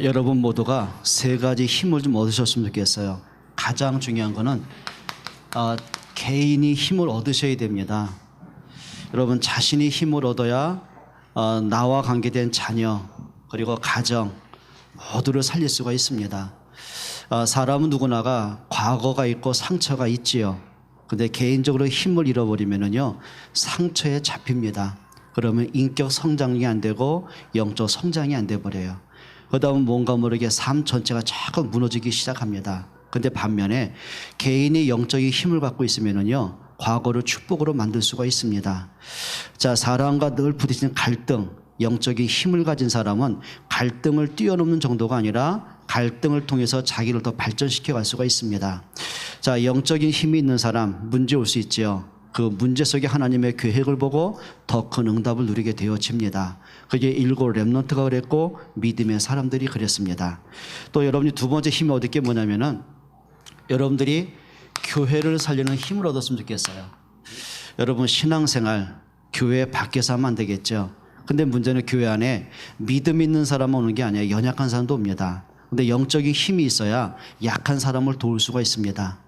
여러분 모두가 세 가지 힘을 좀 얻으셨으면 좋겠어요. 가장 중요한 거는 개인이 힘을 얻으셔야 됩니다. 여러분 자신이 힘을 얻어야 나와 관계된 자녀 그리고 가정 모두를 살릴 수가 있습니다. 사람은 누구나가 과거가 있고 상처가 있지요. 근데 개인적으로 힘을 잃어버리면은요 상처에 잡힙니다. 그러면 인격 성장이 안 되고 영적 성장이 안 돼 버려요. 그러다 보면 뭔가 모르게 삶 전체가 자꾸 무너지기 시작합니다. 근데 반면에 개인이 영적인 힘을 갖고 있으면은요 과거를 축복으로 만들 수가 있습니다. 자, 사람과 늘 부딪히는 갈등, 영적인 힘을 가진 사람은 갈등을 뛰어넘는 정도가 아니라 갈등을 통해서 자기를 더 발전시켜 갈 수가 있습니다. 자, 영적인 힘이 있는 사람 문제 올 수 있지요. 그 문제 속에 하나님의 계획을 보고 더 큰 응답을 누리게 되어집니다. 그게 일곱 렘넌트가 그랬고 믿음의 사람들이 그랬습니다. 또 여러분이 두 번째 힘이 얻을 게 뭐냐면은 여러분들이 교회를 살리는 힘을 얻었으면 좋겠어요. 여러분 신앙생활 교회 밖에서 하면 안 되겠죠. 근데 문제는 교회 안에 믿음 있는 사람은 오는 게 아니에요. 연약한 사람도 옵니다. 근데 영적인 힘이 있어야 약한 사람을 도울 수가 있습니다.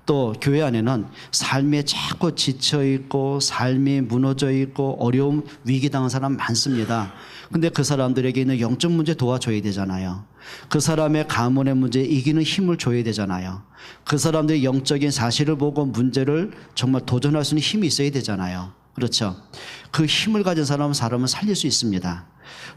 또 교회 안에는 삶에 자꾸 지쳐있고 삶이 무너져 있고 어려움 위기 당한 사람 많습니다. 근데 그 사람들에게 있는 영적 문제 도와줘야 되잖아요. 그 사람의 가문의 문제 이기는 힘을 줘야 되잖아요. 그 사람들이 영적인 사실을 보고 문제를 정말 도전할 수 있는 힘이 있어야 되잖아요. 그렇죠. 그 힘을 가진 사람은 살릴 수 있습니다.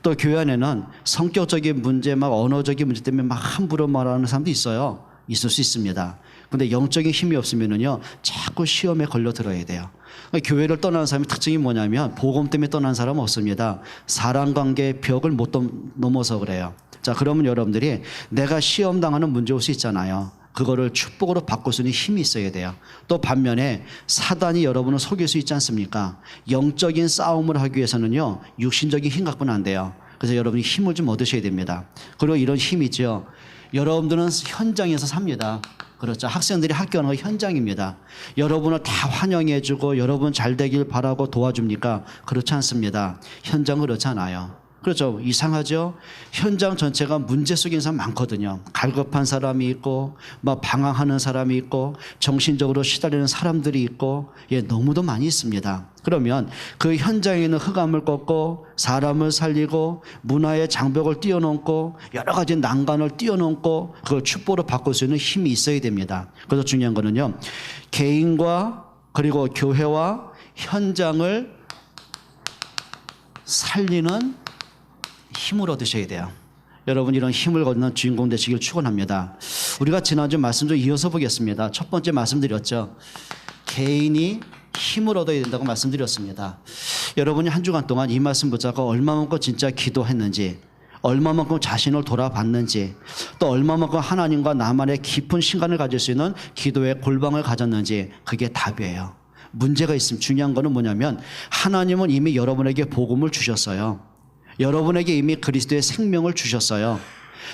또 교회 안에는 성격적인 문제 막 언어적인 문제 때문에 막 함부로 말하는 사람도 있어요. 있을 수 있습니다. 근데 영적인 힘이 없으면은요 자꾸 시험에 걸려 들어야 돼요. 그러니까 교회를 떠나는 사람의 특징이 뭐냐면 복음 때문에 떠난 사람은 없습니다. 사람관계의 벽을 못 넘어서 그래요. 자, 그러면 여러분들이 내가 시험 당하는 문제 올 수 있잖아요. 그거를 축복으로 바꿀 수 있는 힘이 있어야 돼요. 또 반면에 사단이 여러분을 속일 수 있지 않습니까? 영적인 싸움을 하기 위해서는요 육신적인 힘 갖고는 안 돼요. 그래서 여러분이 힘을 좀 얻으셔야 됩니다. 그리고 이런 힘이 있죠. 여러분들은 현장에서 삽니다. 그렇죠. 학생들이 학교 가는 거 현장입니다. 여러분을 다 환영해주고 여러분 잘 되길 바라고 도와줍니까? 그렇지 않습니다. 현장은 그렇지 않아요. 그렇죠. 이상하죠. 현장 전체가 문제 속에 있는 사람 많거든요. 갈급한 사람이 있고 막 방황하는 사람이 있고 정신적으로 시달리는 사람들이 있고 너무도 많이 있습니다. 그러면 그 현장에 있는 흑암을 꺾고 사람을 살리고 문화의 장벽을 뛰어넘고 여러 가지 난간을 뛰어넘고 그걸 축복으로 바꿀 수 있는 힘이 있어야 됩니다. 그래서 중요한 거는요 개인과 그리고 교회와 현장을 살리는 힘을 얻으셔야 돼요. 여러분 이런 힘을 얻는 주인공 되시길 축원합니다. 우리가 지난주 말씀 좀 이어서 보겠습니다. 첫 번째 말씀드렸죠. 개인이 힘을 얻어야 된다고 말씀드렸습니다. 여러분이 한 주간 동안 이 말씀 붙잡고 얼마만큼 진짜 기도했는지 얼마만큼 자신을 돌아봤는지 또 얼마만큼 하나님과 나만의 깊은 시간을 가질 수 있는 기도의 골방을 가졌는지 그게 답이에요. 문제가 있으면 중요한 거는 뭐냐면 하나님은 이미 여러분에게 복음을 주셨어요. 여러분에게 이미 그리스도의 생명을 주셨어요.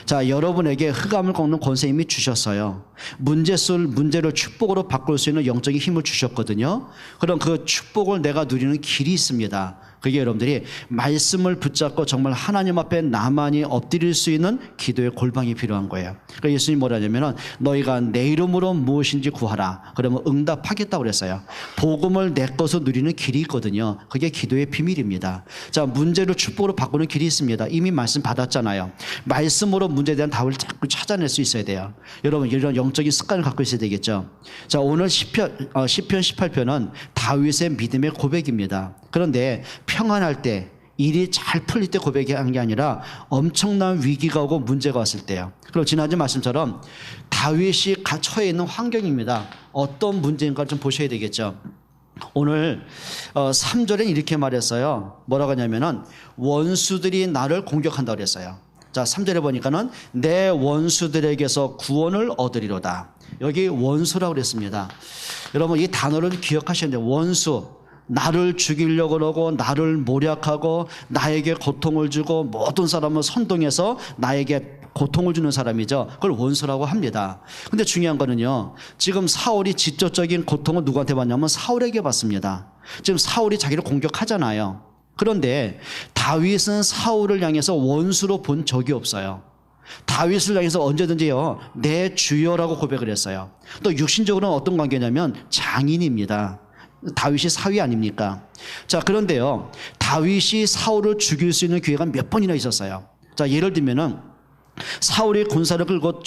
자, 여러분에게 흑암을 꺾는 권세 이미 주셨어요. 문제를 축복으로 바꿀 수 있는 영적인 힘을 주셨거든요. 그럼 그 축복을 내가 누리는 길이 있습니다. 그게 여러분들이 말씀을 붙잡고 정말 하나님 앞에 나만이 엎드릴 수 있는 기도의 골방이 필요한 거예요. 그러니까 예수님 뭐라 하냐면은 너희가 내 이름으로 무엇인지 구하라. 그러면 응답하겠다고 그랬어요. 복음을 내 것으로 누리는 길이 있거든요. 그게 기도의 비밀입니다. 자, 문제를 축복으로 바꾸는 길이 있습니다. 이미 말씀 받았잖아요. 말씀으로 문제에 대한 답을 자꾸 찾아낼 수 있어야 돼요. 여러분 이런 영적인 습관을 갖고 있어야 되겠죠. 자, 오늘 시편 18편은 다윗의 믿음의 고백입니다. 그런데 평안할 때 일이 잘 풀릴 때 고백한 게 아니라 엄청난 위기가 오고 문제가 왔을 때요. 그리고 지난주 말씀처럼 다윗이 처해 있는 환경입니다. 어떤 문제인가 좀 보셔야 되겠죠. 오늘 3절엔 이렇게 말했어요. 뭐라고 하냐면은 원수들이 나를 공격한다고 그랬어요. 자, 3절에 보니까는 내 원수들에게서 구원을 얻으리로다. 여기 원수라고 그랬습니다. 여러분 이 단어를 기억하셔야 돼요. 원수. 나를 죽이려고 그러고 나를 모략하고 나에게 고통을 주고 모든 사람을 선동해서 나에게 고통을 주는 사람이죠. 그걸 원수라고 합니다. 근데 중요한 거는요, 지금 사울이 직접적인 고통을 누구한테 받냐면 사울에게 받습니다. 지금 사울이 자기를 공격하잖아요. 그런데 다윗은 사울을 향해서 원수로 본 적이 없어요. 다윗을 향해서 언제든지요 내 주여라고 고백을 했어요. 또 육신적으로는 어떤 관계냐면 장인입니다. 다윗이 사위 아닙니까? 자, 그런데요 다윗이 사울을 죽일 수 있는 기회가 몇 번이나 있었어요. 자, 예를 들면은 사울이 군사를 끌고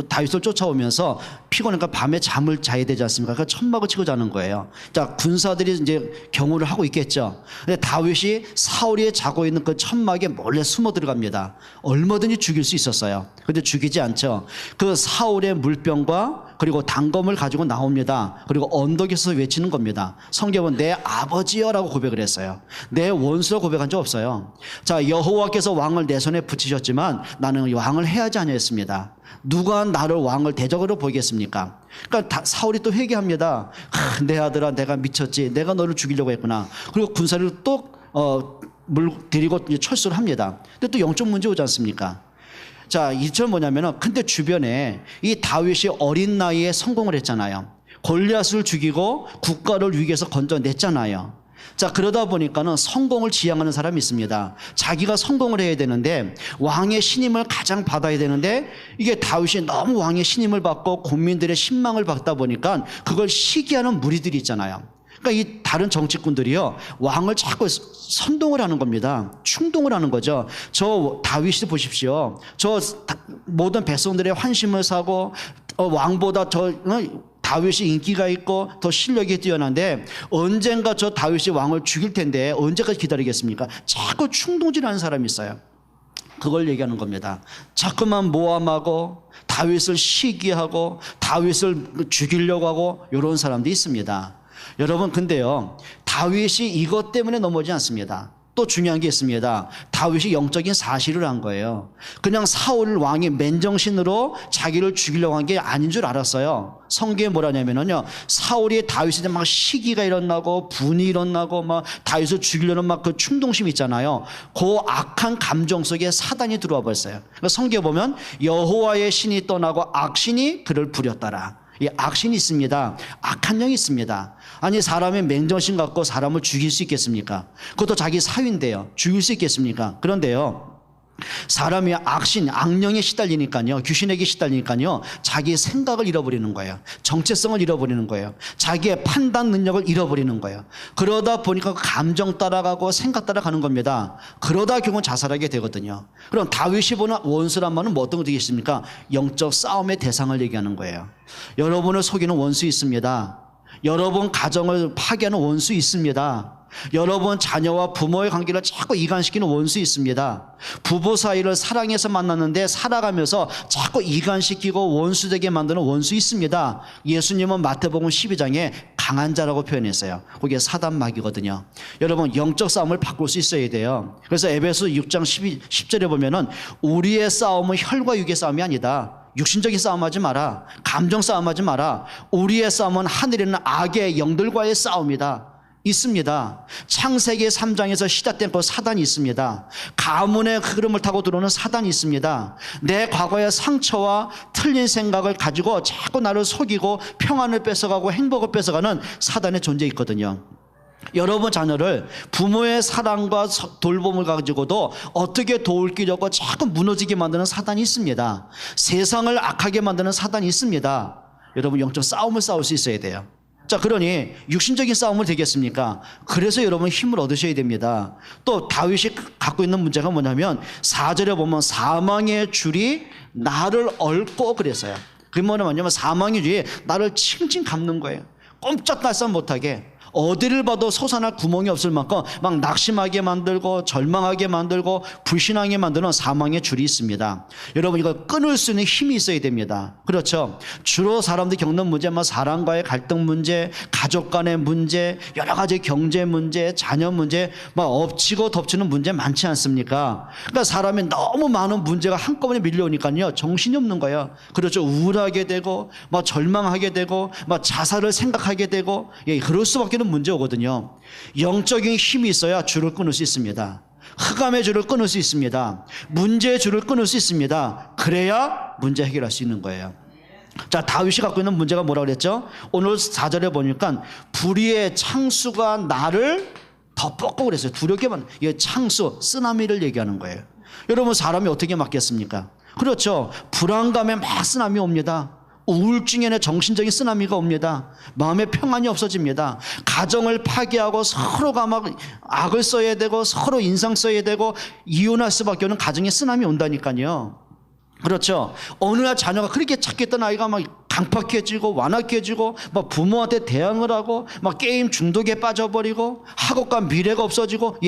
다윗을 쫓아오면서 피곤하니까 밤에 잠을 자야 되지 않습니까? 그러니까 천막을 치고 자는 거예요. 자, 군사들이 이제 경호를 하고 있겠죠. 근데 다윗이 사울이 자고 있는 그 천막에 몰래 숨어 들어갑니다. 얼마든지 죽일 수 있었어요. 근데 죽이지 않죠. 그 사울의 물병과 그리고 단검을 가지고 나옵니다. 그리고 언덕에서 외치는 겁니다. 성경은 내 아버지여라고 고백을 했어요. 내 원수라고 고백한 적 없어요. 자, 여호와께서 왕을 내 손에 붙이셨지만 나는 왕을 해하지 아니했습니다. 누가 나를 왕을 대적으로 보이겠습니까? 그러니까 사울이 또 회개합니다. 내 아들아, 내가 미쳤지. 내가 너를 죽이려고 했구나. 그리고 군사를 또 데리고 철수를 합니다. 근데 또 영적 문제 오지 않습니까? 자, 이점 뭐냐면은 근데 주변에 이 다윗이 어린 나이에 성공을 했잖아요. 골리앗을 죽이고 국가를 위기에서 건져냈잖아요. 자, 그러다 보니까는 성공을 지향하는 사람이 있습니다. 자기가 성공을 해야 되는데 왕의 신임을 가장 받아야 되는데 이게 다윗이 너무 왕의 신임을 받고 국민들의 신망을 받다 보니까 그걸 시기하는 무리들이 있잖아요. 그러니까 이 다른 정치꾼들이요 왕을 자꾸 선동을 하는 겁니다. 충동을 하는 거죠. 저 다윗이 보십시오. 저 모든 백성들의 환심을 사고 왕보다 다윗이 인기가 있고 더 실력이 뛰어난데 언젠가 저 다윗이 왕을 죽일 텐데 언제까지 기다리겠습니까? 자꾸 충동질하는 사람이 있어요. 그걸 얘기하는 겁니다. 자꾸만 모함하고 다윗을 시기하고 다윗을 죽이려고 하고 이런 사람도 있습니다. 여러분, 근데요 다윗이 이것 때문에 넘어지지 않습니다. 또 중요한 게 있습니다. 다윗이 영적인 사실을 한 거예요. 그냥 사울 왕이 맨정신으로 자기를 죽이려고 한 게 아닌 줄 알았어요. 성경에 뭐라냐면요 사울이 다윗한테 막 시기가 일어나고 분이 일어나고 막 다윗을 죽이려는 막 그 충동심이 있잖아요. 그 악한 감정 속에 사단이 들어와 버렸어요. 그러니까 성경에 보면 여호와의 신이 떠나고 악신이 그를 부렸더라. 이 악신이 있습니다. 악한 영이 있습니다. 아니, 사람의 맹정신 갖고 사람을 죽일 수 있겠습니까? 그것도 자기 사위인데요. 죽일 수 있겠습니까? 그런데요 사람이 악령에 시달리니까요, 귀신에게 시달리니까요 자기의 생각을 잃어버리는 거예요. 정체성을 잃어버리는 거예요. 자기의 판단 능력을 잃어버리는 거예요. 그러다 보니까 감정 따라가고 생각 따라가는 겁니다. 그러다 결국은 자살하게 되거든요. 그럼 다윗이 보는 원수란 말은 뭐 어떤 거 되겠습니까? 영적 싸움의 대상을 얘기하는 거예요. 여러분을 속이는 원수 있습니다. 여러분 가정을 파괴하는 원수 있습니다. 여러분 자녀와 부모의 관계를 자꾸 이간시키는 원수 있습니다. 부부 사이를 사랑해서 만났는데 살아가면서 자꾸 이간시키고 원수되게 만드는 원수 있습니다. 예수님은 마태복음 12장에 강한 자라고 표현했어요. 그게 사단마귀거든요. 여러분 영적 싸움을 바꿀 수 있어야 돼요. 그래서 에베소 6장 10절에 보면은 우리의 싸움은 혈과 육의 싸움이 아니다. 육신적인 싸움하지 마라. 감정 싸움하지 마라. 우리의 싸움은 하늘에 있는 악의 영들과의 싸움이다. 있습니다. 창세기 3장에서 시작된 그 사단이 있습니다. 가문의 흐름을 타고 들어오는 사단이 있습니다. 내 과거의 상처와 틀린 생각을 가지고 자꾸 나를 속이고 평안을 뺏어가고 행복을 뺏어가는 사단의 존재 있거든요. 여러분 자녀를 부모의 사랑과 돌봄을 가지고도 어떻게 도울기려고 자꾸 무너지게 만드는 사단이 있습니다. 세상을 악하게 만드는 사단이 있습니다. 여러분 영적 싸움을 싸울 수 있어야 돼요. 자, 그러니 육신적인 싸움을 되겠습니까? 그래서 여러분 힘을 얻으셔야 됩니다. 또 다윗이 갖고 있는 문제가 뭐냐면 4절에 보면 사망의 줄이 나를 얽고 그랬어요. 그게 뭐냐면 사망의 줄이 나를 칭칭 감는 거예요. 꼼짝달싹 못하게. 어디를 봐도 솟아날 구멍이 없을 만큼 막 낙심하게 만들고 절망하게 만들고 불신하게 만드는 사망의 줄이 있습니다. 여러분 이거 끊을 수 있는 힘이 있어야 됩니다. 그렇죠? 주로 사람들이 겪는 문제, 사람과의 갈등 문제, 가족 간의 문제, 여러 가지 경제 문제, 자녀 문제, 엎치고 덮치는 문제 많지 않습니까? 그러니까 사람이 너무 많은 문제가 한꺼번에 밀려오니까요 정신이 없는 거예요. 그렇죠? 우울하게 되고 절망하게 되고 자살을 생각하게 되고 그럴 수밖에 는 문제 오거든요. 영적인 힘이 있어야 줄을 끊을 수 있습니다. 흑암의 줄을 끊을 수 있습니다. 문제의 줄을 끊을 수 있습니다. 그래야 문제 해결할 수 있는 거예요. 자, 다윗이 갖고 있는 문제가 뭐라고 그랬죠? 오늘 4절에 보니까 불의의 창수가 나를 덮었고 그랬어요. 두렵게만. 이 창수, 쓰나미를 얘기하는 거예요. 여러분 사람이 어떻게 맞겠습니까? 그렇죠. 불안감에 막 쓰나미 옵니다. 우울증에 정신적인 쓰나미가 옵니다. 마음의 평안이 없어집니다. 가정을 파괴하고 서로가 막 악을 써야 되고 서로 인상 써야 되고 이혼할 수밖에 없는 가정에 쓰나미 온다니까요. 그렇죠. 어느 날 자녀가 그렇게 착했던 아이가 막 강팍해지고 완악해지고 막 부모한테 대항을 하고 막 게임 중독에 빠져버리고 학업과 미래가 없어지고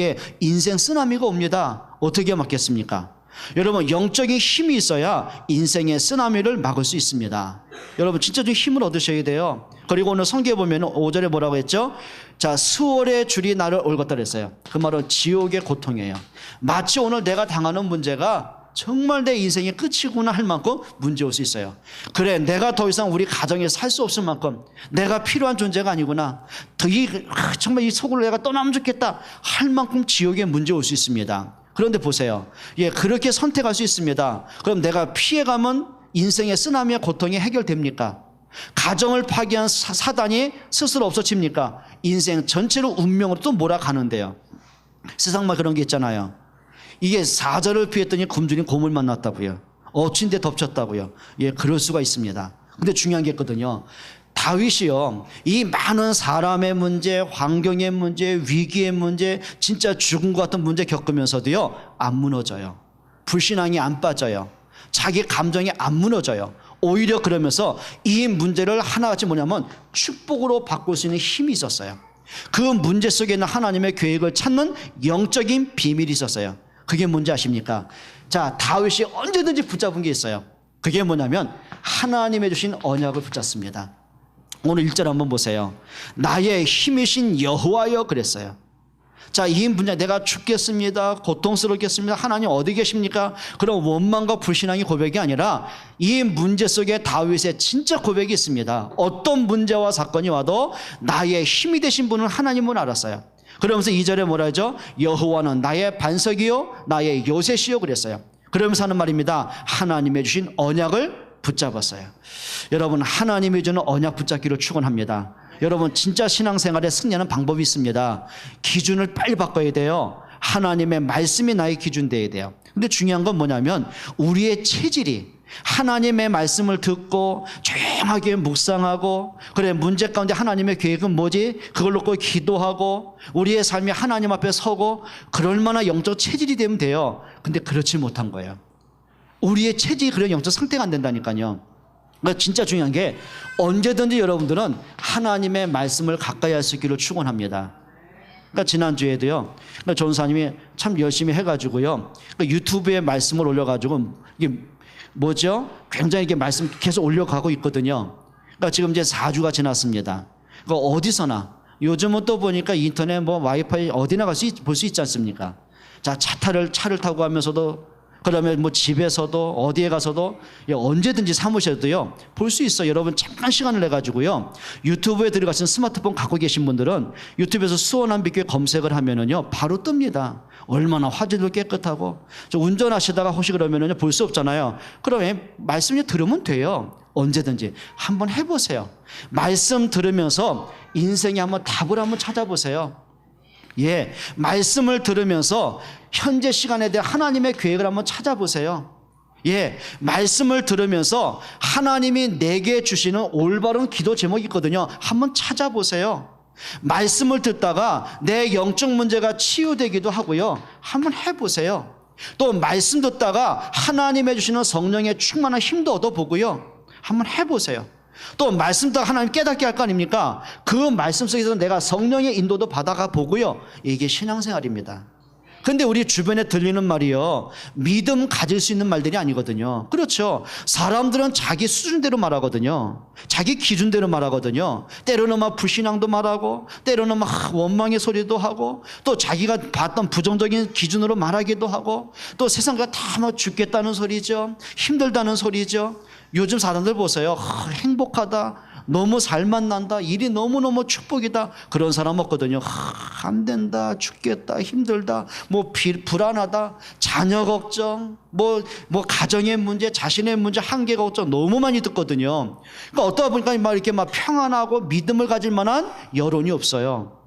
인생 쓰나미가 옵니다. 어떻게 막겠습니까? 여러분, 영적인 힘이 있어야 인생의 쓰나미를 막을 수 있습니다. 여러분, 진짜 좀 힘을 얻으셔야 돼요. 그리고 오늘 성경에 보면 5절에 뭐라고 했죠? 자, 수월의 줄이 나를 올갔다 그랬어요. 그 말은 지옥의 고통이에요. 마치 오늘 내가 당하는 문제가 정말 내 인생의 끝이구나 할 만큼 문제 올 수 있어요. 그래, 내가 더 이상 우리 가정에 살 수 없을 만큼 내가 필요한 존재가 아니구나, 정말 이 속으로 내가 떠나면 좋겠다 할 만큼 지옥에 문제 올 수 있습니다. 그런데 보세요. 그렇게 선택할 수 있습니다. 그럼 내가 피해가면 인생의 쓰나미와 고통이 해결됩니까? 가정을 파괴한 사단이 스스로 없어집니까? 인생 전체로 운명으로 또 몰아가는데요. 세상만 그런 게 있잖아요. 이게 사자를 피했더니 굶주린 곰을 만났다고요. 엎친 데 덮쳤다고요. 그럴 수가 있습니다. 근데 중요한 게 있거든요. 다윗이요, 이 많은 사람의 문제, 환경의 문제, 위기의 문제, 진짜 죽음과 같은 문제 겪으면서도요, 안 무너져요. 불신앙이 안 빠져요. 자기 감정이 안 무너져요. 오히려 그러면서 이 문제를 하나같이 뭐냐면 축복으로 바꿀 수 있는 힘이 있었어요. 그 문제 속에 있는 하나님의 계획을 찾는 영적인 비밀이 있었어요. 그게 뭔지 아십니까? 자, 다윗이 언제든지 붙잡은 게 있어요. 그게 뭐냐면 하나님의 주신 언약을 붙잡습니다. 오늘 1절 한번 보세요. 나의 힘이신 여호와여 그랬어요. 자, 이 문제, 내가 죽겠습니다, 고통스럽겠습니다, 하나님 어디 계십니까? 그런 원망과 불신앙의 고백이 아니라 이 문제 속에 다윗의 진짜 고백이 있습니다. 어떤 문제와 사건이 와도 나의 힘이 되신 분은 하나님을 알았어요. 그러면서 2절에 뭐라 하죠? 여호와는 나의 반석이요 나의 요새시요 그랬어요. 그러면서 하는 말입니다. 하나님의 주신 언약을 붙잡았어요. 여러분, 하나님이 주는 언약 붙잡기를 축원합니다. 여러분, 진짜 신앙생활에 승리하는 방법이 있습니다. 기준을 빨리 바꿔야 돼요. 하나님의 말씀이 나의 기준 되어야 돼요. 근데 중요한 건 뭐냐면 우리의 체질이 하나님의 말씀을 듣고 조용하게 묵상하고, 그래, 문제 가운데 하나님의 계획은 뭐지? 그걸 놓고 기도하고 우리의 삶이 하나님 앞에 서고 그럴 만한 영적 체질이 되면 돼요. 근데 그렇지 못한 거예요. 우리의 체질이 그런 영적 상태가 안 된다니까요. 그러니까 진짜 중요한 게 언제든지 여러분들은 하나님의 말씀을 가까이 할 수 있기를 축원합니다. 그러니까 지난주에도요, 그러니까 전사님이 참 열심히 해가지고요, 그러니까 유튜브에 말씀을 올려가지고 이게 뭐죠? 굉장히 이렇게 말씀 계속 올려가고 있거든요. 그러니까 지금 이제 4주가 지났습니다. 그러니까 어디서나 요즘은 또 보니까 인터넷 뭐 와이파이 어디나 볼 수 있지 않습니까? 자, 차를 타고 가면서도, 그러면 뭐 집에서도 어디에 가서도 언제든지 사무실에도요 볼 수 있어요. 여러분 잠깐 시간을 내 가지고요 유튜브에 들어가신 스마트폰 갖고 계신 분들은 유튜브에서 수원한 빛교회 검색을 하면은요 바로 뜹니다. 얼마나 화질도 깨끗하고. 저 운전하시다가 혹시 그러면은요 볼 수 없잖아요. 그러면 말씀 들으면 돼요. 언제든지 한번 해보세요. 말씀 들으면서 인생에 한번 답을 한번 찾아보세요. 말씀을 들으면서 현재 시간에 대해 하나님의 계획을 한번 찾아보세요. 말씀을 들으면서 하나님이 내게 주시는 올바른 기도 제목이 있거든요. 한번 찾아보세요. 말씀을 듣다가 내 영적 문제가 치유되기도 하고요. 한번 해보세요. 또 말씀 듣다가 하나님의 주시는 성령의 충만한 힘도 얻어보고요. 한번 해보세요. 또 말씀 듣다가 하나님 깨닫게 할 거 아닙니까? 그 말씀 속에서 내가 성령의 인도도 받아가 보고요. 이게 신앙생활입니다. 근데 우리 주변에 들리는 말이요, 믿음 가질 수 있는 말들이 아니거든요. 그렇죠. 사람들은 자기 수준대로 말하거든요. 자기 기준대로 말하거든요. 때로는 막 불신앙도 말하고, 때로는 막 원망의 소리도 하고, 또 자기가 봤던 부정적인 기준으로 말하기도 하고, 또 세상과 다 뭐 죽겠다는 소리죠. 힘들다는 소리죠. 요즘 사람들 보세요. 행복하다, 너무 살만 난다, 일이 너무너무 축복이다, 그런 사람 없거든요. 안 된다, 죽겠다, 힘들다, 뭐 불안하다, 자녀 걱정, 뭐 가정의 문제, 자신의 문제, 한계 걱정 너무 많이 듣거든요. 그러니까 어떠다 보니까 막 이렇게 막 평안하고 믿음을 가질 만한 여론이 없어요.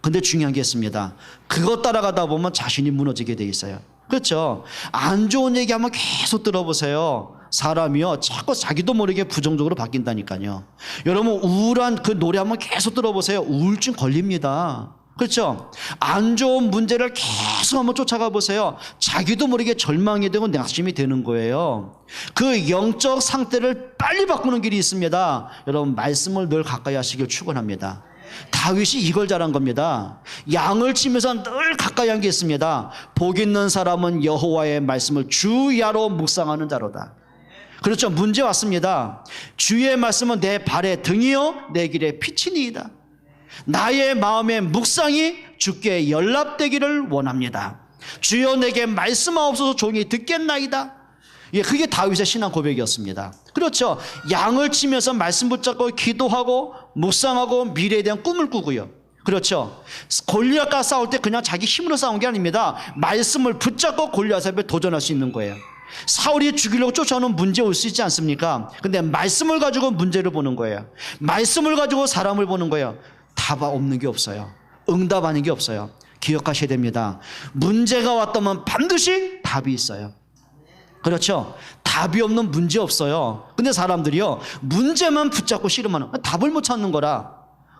근데 중요한 게 있습니다. 그것 따라가다 보면 자신이 무너지게 돼 있어요. 그렇죠? 안 좋은 얘기하면 계속 들어보세요. 사람이요 자꾸 자기도 모르게 부정적으로 바뀐다니까요. 여러분 우울한 그 노래 한번 계속 들어보세요. 우울증 걸립니다. 그렇죠? 안 좋은 문제를 계속 한번 쫓아가 보세요. 자기도 모르게 절망이 되고 낙심이 되는 거예요. 그 영적 상태를 빨리 바꾸는 길이 있습니다. 여러분 말씀을 늘 가까이 하시길 축원합니다. 다윗이 이걸 잘한 겁니다. 양을 치면서 늘 가까이 한 게 있습니다. 복 있는 사람은 여호와의 말씀을 주야로 묵상하는 자로다. 그렇죠. 문제 왔습니다. 주의 말씀은 내 발의 등이요 내 길의 빛이니이다. 나의 마음의 묵상이 주께 연락되기를 원합니다. 주여 내게 말씀하옵소서 종이 듣겠나이다. 예, 그게 다윗의 신앙 고백이었습니다. 그렇죠. 양을 치면서 말씀 붙잡고 기도하고 묵상하고 미래에 대한 꿈을 꾸고요. 그렇죠. 골리앗과 싸울 때 그냥 자기 힘으로 싸운 게 아닙니다. 말씀을 붙잡고 골리앗 앞에 도전할 수 있는 거예요. 사울이 죽이려고 쫓아오는 문제 올 수 있지 않습니까? 근데 말씀을 가지고 문제를 보는 거예요. 말씀을 가지고 사람을 보는 거예요. 답 없는 게 없어요. 응답 아닌 게 없어요. 기억하셔야 됩니다. 문제가 왔다면 반드시 답이 있어요. 그렇죠? 답이 없는 문제 없어요. 근데 사람들이요 문제만 붙잡고 씨름하는 답을 못 찾는 거라.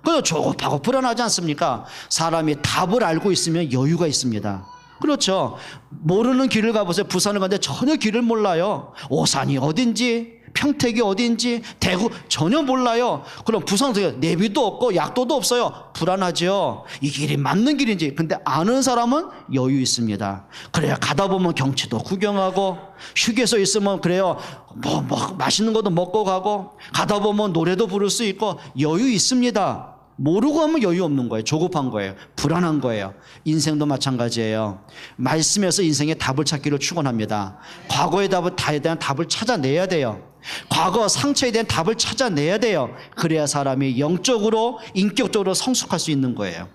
그래서 조급하고 불안하지 않습니까? 사람이 답을 알고 있으면 여유가 있습니다. 그렇죠. 모르는 길을 가보세요. 부산을 가는데 전혀 길을 몰라요. 오산이 어딘지 평택이 어딘지 대구 전혀 몰라요. 그럼 부산에서 내비도 없고 약도도 없어요. 불안하죠. 이 길이 맞는 길인지. 근데 아는 사람은 여유 있습니다. 그래야 가다 보면 경치도 구경하고 휴게소 있으면 그래요 뭐 맛있는 것도 먹고 가고 가다 보면 노래도 부를 수 있고 여유 있습니다. 모르고 하면 여유 없는 거예요. 조급한 거예요. 불안한 거예요. 인생도 마찬가지예요. 말씀에서 인생의 답을 찾기를 축원합니다. 과거의 답에 대한 답을 찾아내야 돼요. 과거 상처에 대한 답을 찾아내야 돼요. 그래야 사람이 영적으로 인격적으로 성숙할 수 있는 거예요.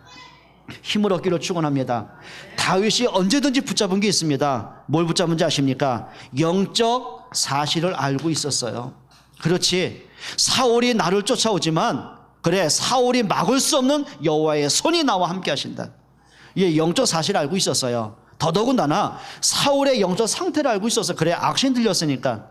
힘을 얻기를 축원합니다. 다윗이 언제든지 붙잡은 게 있습니다. 뭘 붙잡은지 아십니까? 영적 사실을 알고 있었어요. 그렇지. 사울이 나를 쫓아오지만 그래 사울이 막을 수 없는 여호와의 손이 나와 함께 하신다. 예, 영적 사실을 알고 있었어요. 더더군다나 사울의 영적 상태를 알고 있었어요. 그래 악신 들렸으니까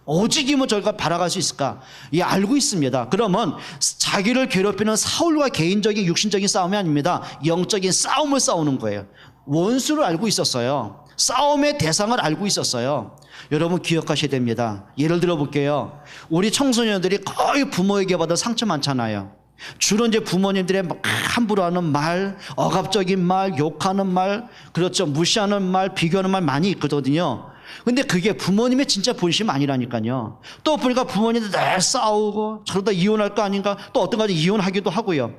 오직이면 저희가 바라갈 수 있을까? 예, 알고 있습니다. 그러면 자기를 괴롭히는 사울과 개인적인 육신적인 싸움이 아닙니다. 영적인 싸움을 싸우는 거예요. 원수를 알고 있었어요. 싸움의 대상을 알고 있었어요. 여러분 기억하셔야 됩니다. 예를 들어 볼게요. 우리 청소년들이 거의 부모에게 받은 상처 많잖아요. 주로 이제 부모님들의 함부로 하는 말, 억압적인 말, 욕하는 말, 그렇죠. 무시하는 말, 비교하는 말 많이 있거든요. 근데 그게 부모님의 진짜 본심 아니라니까요. 또 보니까 부모님들 늘 싸우고 저러다 이혼할 거 아닌가, 또 어떤 가지 이혼하기도 하고요.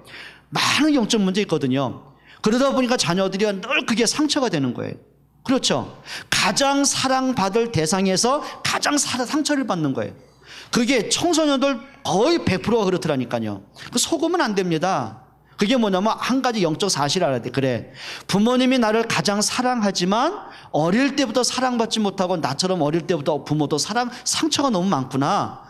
많은 영적 문제 있거든요. 그러다 보니까 자녀들이 늘 그게 상처가 되는 거예요. 그렇죠. 가장 사랑받을 대상에서 가장 상처를 받는 거예요. 그게 청소년들 거의 100%가 그렇더라니까요. 속으면 안 됩니다. 그게 뭐냐면 한 가지 영적 사실을 알아야 돼. 그래, 부모님이 나를 가장 사랑하지만 어릴 때부터 사랑받지 못하고 나처럼 어릴 때부터 부모도 상처가 너무 많구나.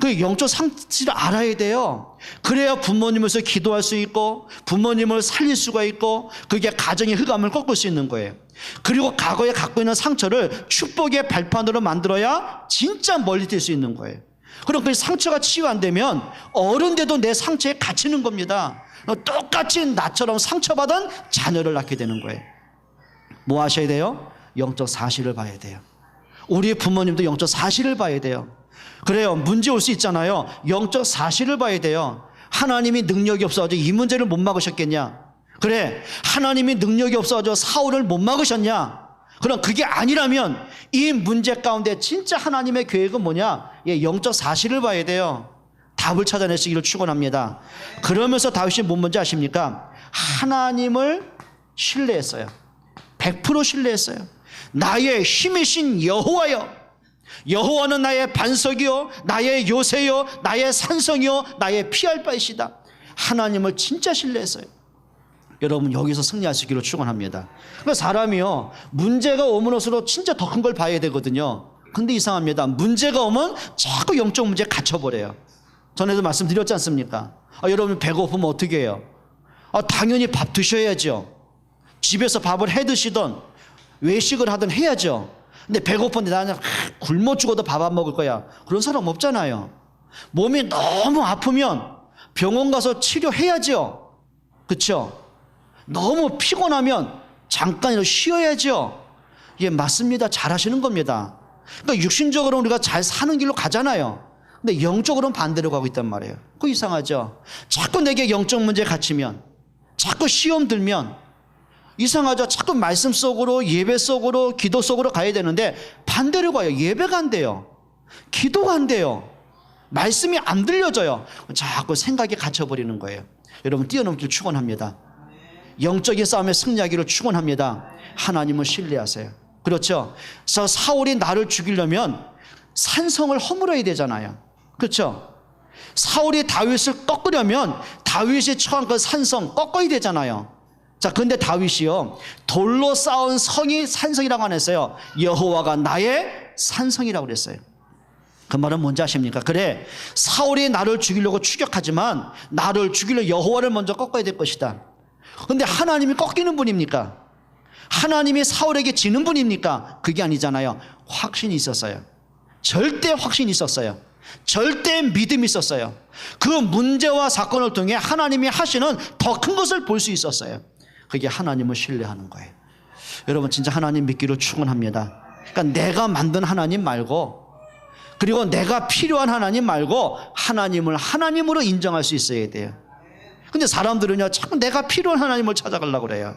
그 영적 상실을 알아야 돼요. 그래야 부모님으로서 기도할 수 있고 부모님을 살릴 수가 있고 그게 가정의 흑암을 꺾을 수 있는 거예요. 그리고 과거에 갖고 있는 상처를 축복의 발판으로 만들어야 진짜 멀리 뛸 수 있는 거예요. 그럼 그 상처가 치유 안 되면 어른 돼도 내 상처에 갇히는 겁니다. 똑같이 나처럼 상처받은 자녀를 낳게 되는 거예요. 뭐 하셔야 돼요? 영적 사실을 봐야 돼요. 우리 부모님도 영적 사실을 봐야 돼요. 그래요. 문제 올 수 있잖아요. 영적 사실을 봐야 돼요. 하나님이 능력이 없어가지고 이 문제를 못 막으셨겠냐? 그래, 하나님이 능력이 없어가지고 사울을 못 막으셨냐? 그럼 그게 아니라면 이 문제 가운데 진짜 하나님의 계획은 뭐냐? 예, 영적 사실을 봐야 돼요. 답을 찾아내시기를 축원합니다. 그러면서 다윗이 뭔지 아십니까? 하나님을 신뢰했어요. 100% 신뢰했어요. 나의 힘이신 여호와여, 여호와는 나의 반석이요 나의 요새요 나의 산성이요 나의 피할 바이시다. 하나님을 진짜 신뢰했어요. 여러분 여기서 승리하시기를 축원합니다. 그러니까 사람이요 문제가 오면 올수록 진짜 더 큰 걸 봐야 되거든요. 근데 이상합니다. 문제가 오면 자꾸 영적 문제에 갇혀버려요. 전에도 말씀드렸지 않습니까? 여러분 배고프면 어떻게 해요? 당연히 밥 드셔야죠. 집에서 밥을 해 드시던 외식을 하든 해야죠. 근데 배고픈데 나는 굶어 죽어도 밥 안 먹을 거야. 그런 사람 없잖아요. 몸이 너무 아프면 병원 가서 치료해야죠. 그렇죠? 너무 피곤하면 잠깐이라도 쉬어야죠. 예, 맞습니다. 잘하시는 겁니다. 그러니까 육신적으로 우리가 잘 사는 길로 가잖아요. 근데 영적으로는 반대로 가고 있단 말이에요. 그거 이상하죠. 자꾸 내게 영적 문제 갇히면, 자꾸 시험 들면 이상하죠. 자꾸 말씀 속으로, 예배 속으로, 기도 속으로 가야 되는데 반대로 가요. 예배가 안 돼요. 기도가 안 돼요. 말씀이 안 들려져요. 자꾸 생각에 갇혀버리는 거예요. 여러분, 뛰어넘기를 축원합니다. 영적인 싸움에 승리하기를 축원합니다. 하나님을 신뢰하세요. 그렇죠? 그래서 사울이 나를 죽이려면 산성을 허물어야 되잖아요. 그렇죠? 사울이 다윗을 꺾으려면 다윗이 처한 그 산성 꺾어야 되잖아요. 자, 근데 다윗이요, 돌로 쌓은 성이 산성이라고 안 했어요. 여호와가 나의 산성이라고 그랬어요. 그 말은 뭔지 아십니까? 그래, 사울이 나를 죽이려고 추격하지만 나를 죽이려 여호와를 먼저 꺾어야 될 것이다. 근데 하나님이 꺾이는 분입니까? 하나님이 사울에게 지는 분입니까? 그게 아니잖아요. 확신이 있었어요. 절대 확신이 있었어요. 절대 믿음이 있었어요. 그 문제와 사건을 통해 하나님이 하시는 더 큰 것을 볼 수 있었어요. 그게 하나님을 신뢰하는 거예요. 여러분, 진짜 하나님 믿기를 축원합니다. 그러니까 내가 만든 하나님 말고, 그리고 내가 필요한 하나님 말고 하나님을 하나님으로 인정할 수 있어야 돼요. 근데 사람들은요, 자꾸 내가 필요한 하나님을 찾아가려고 그래요.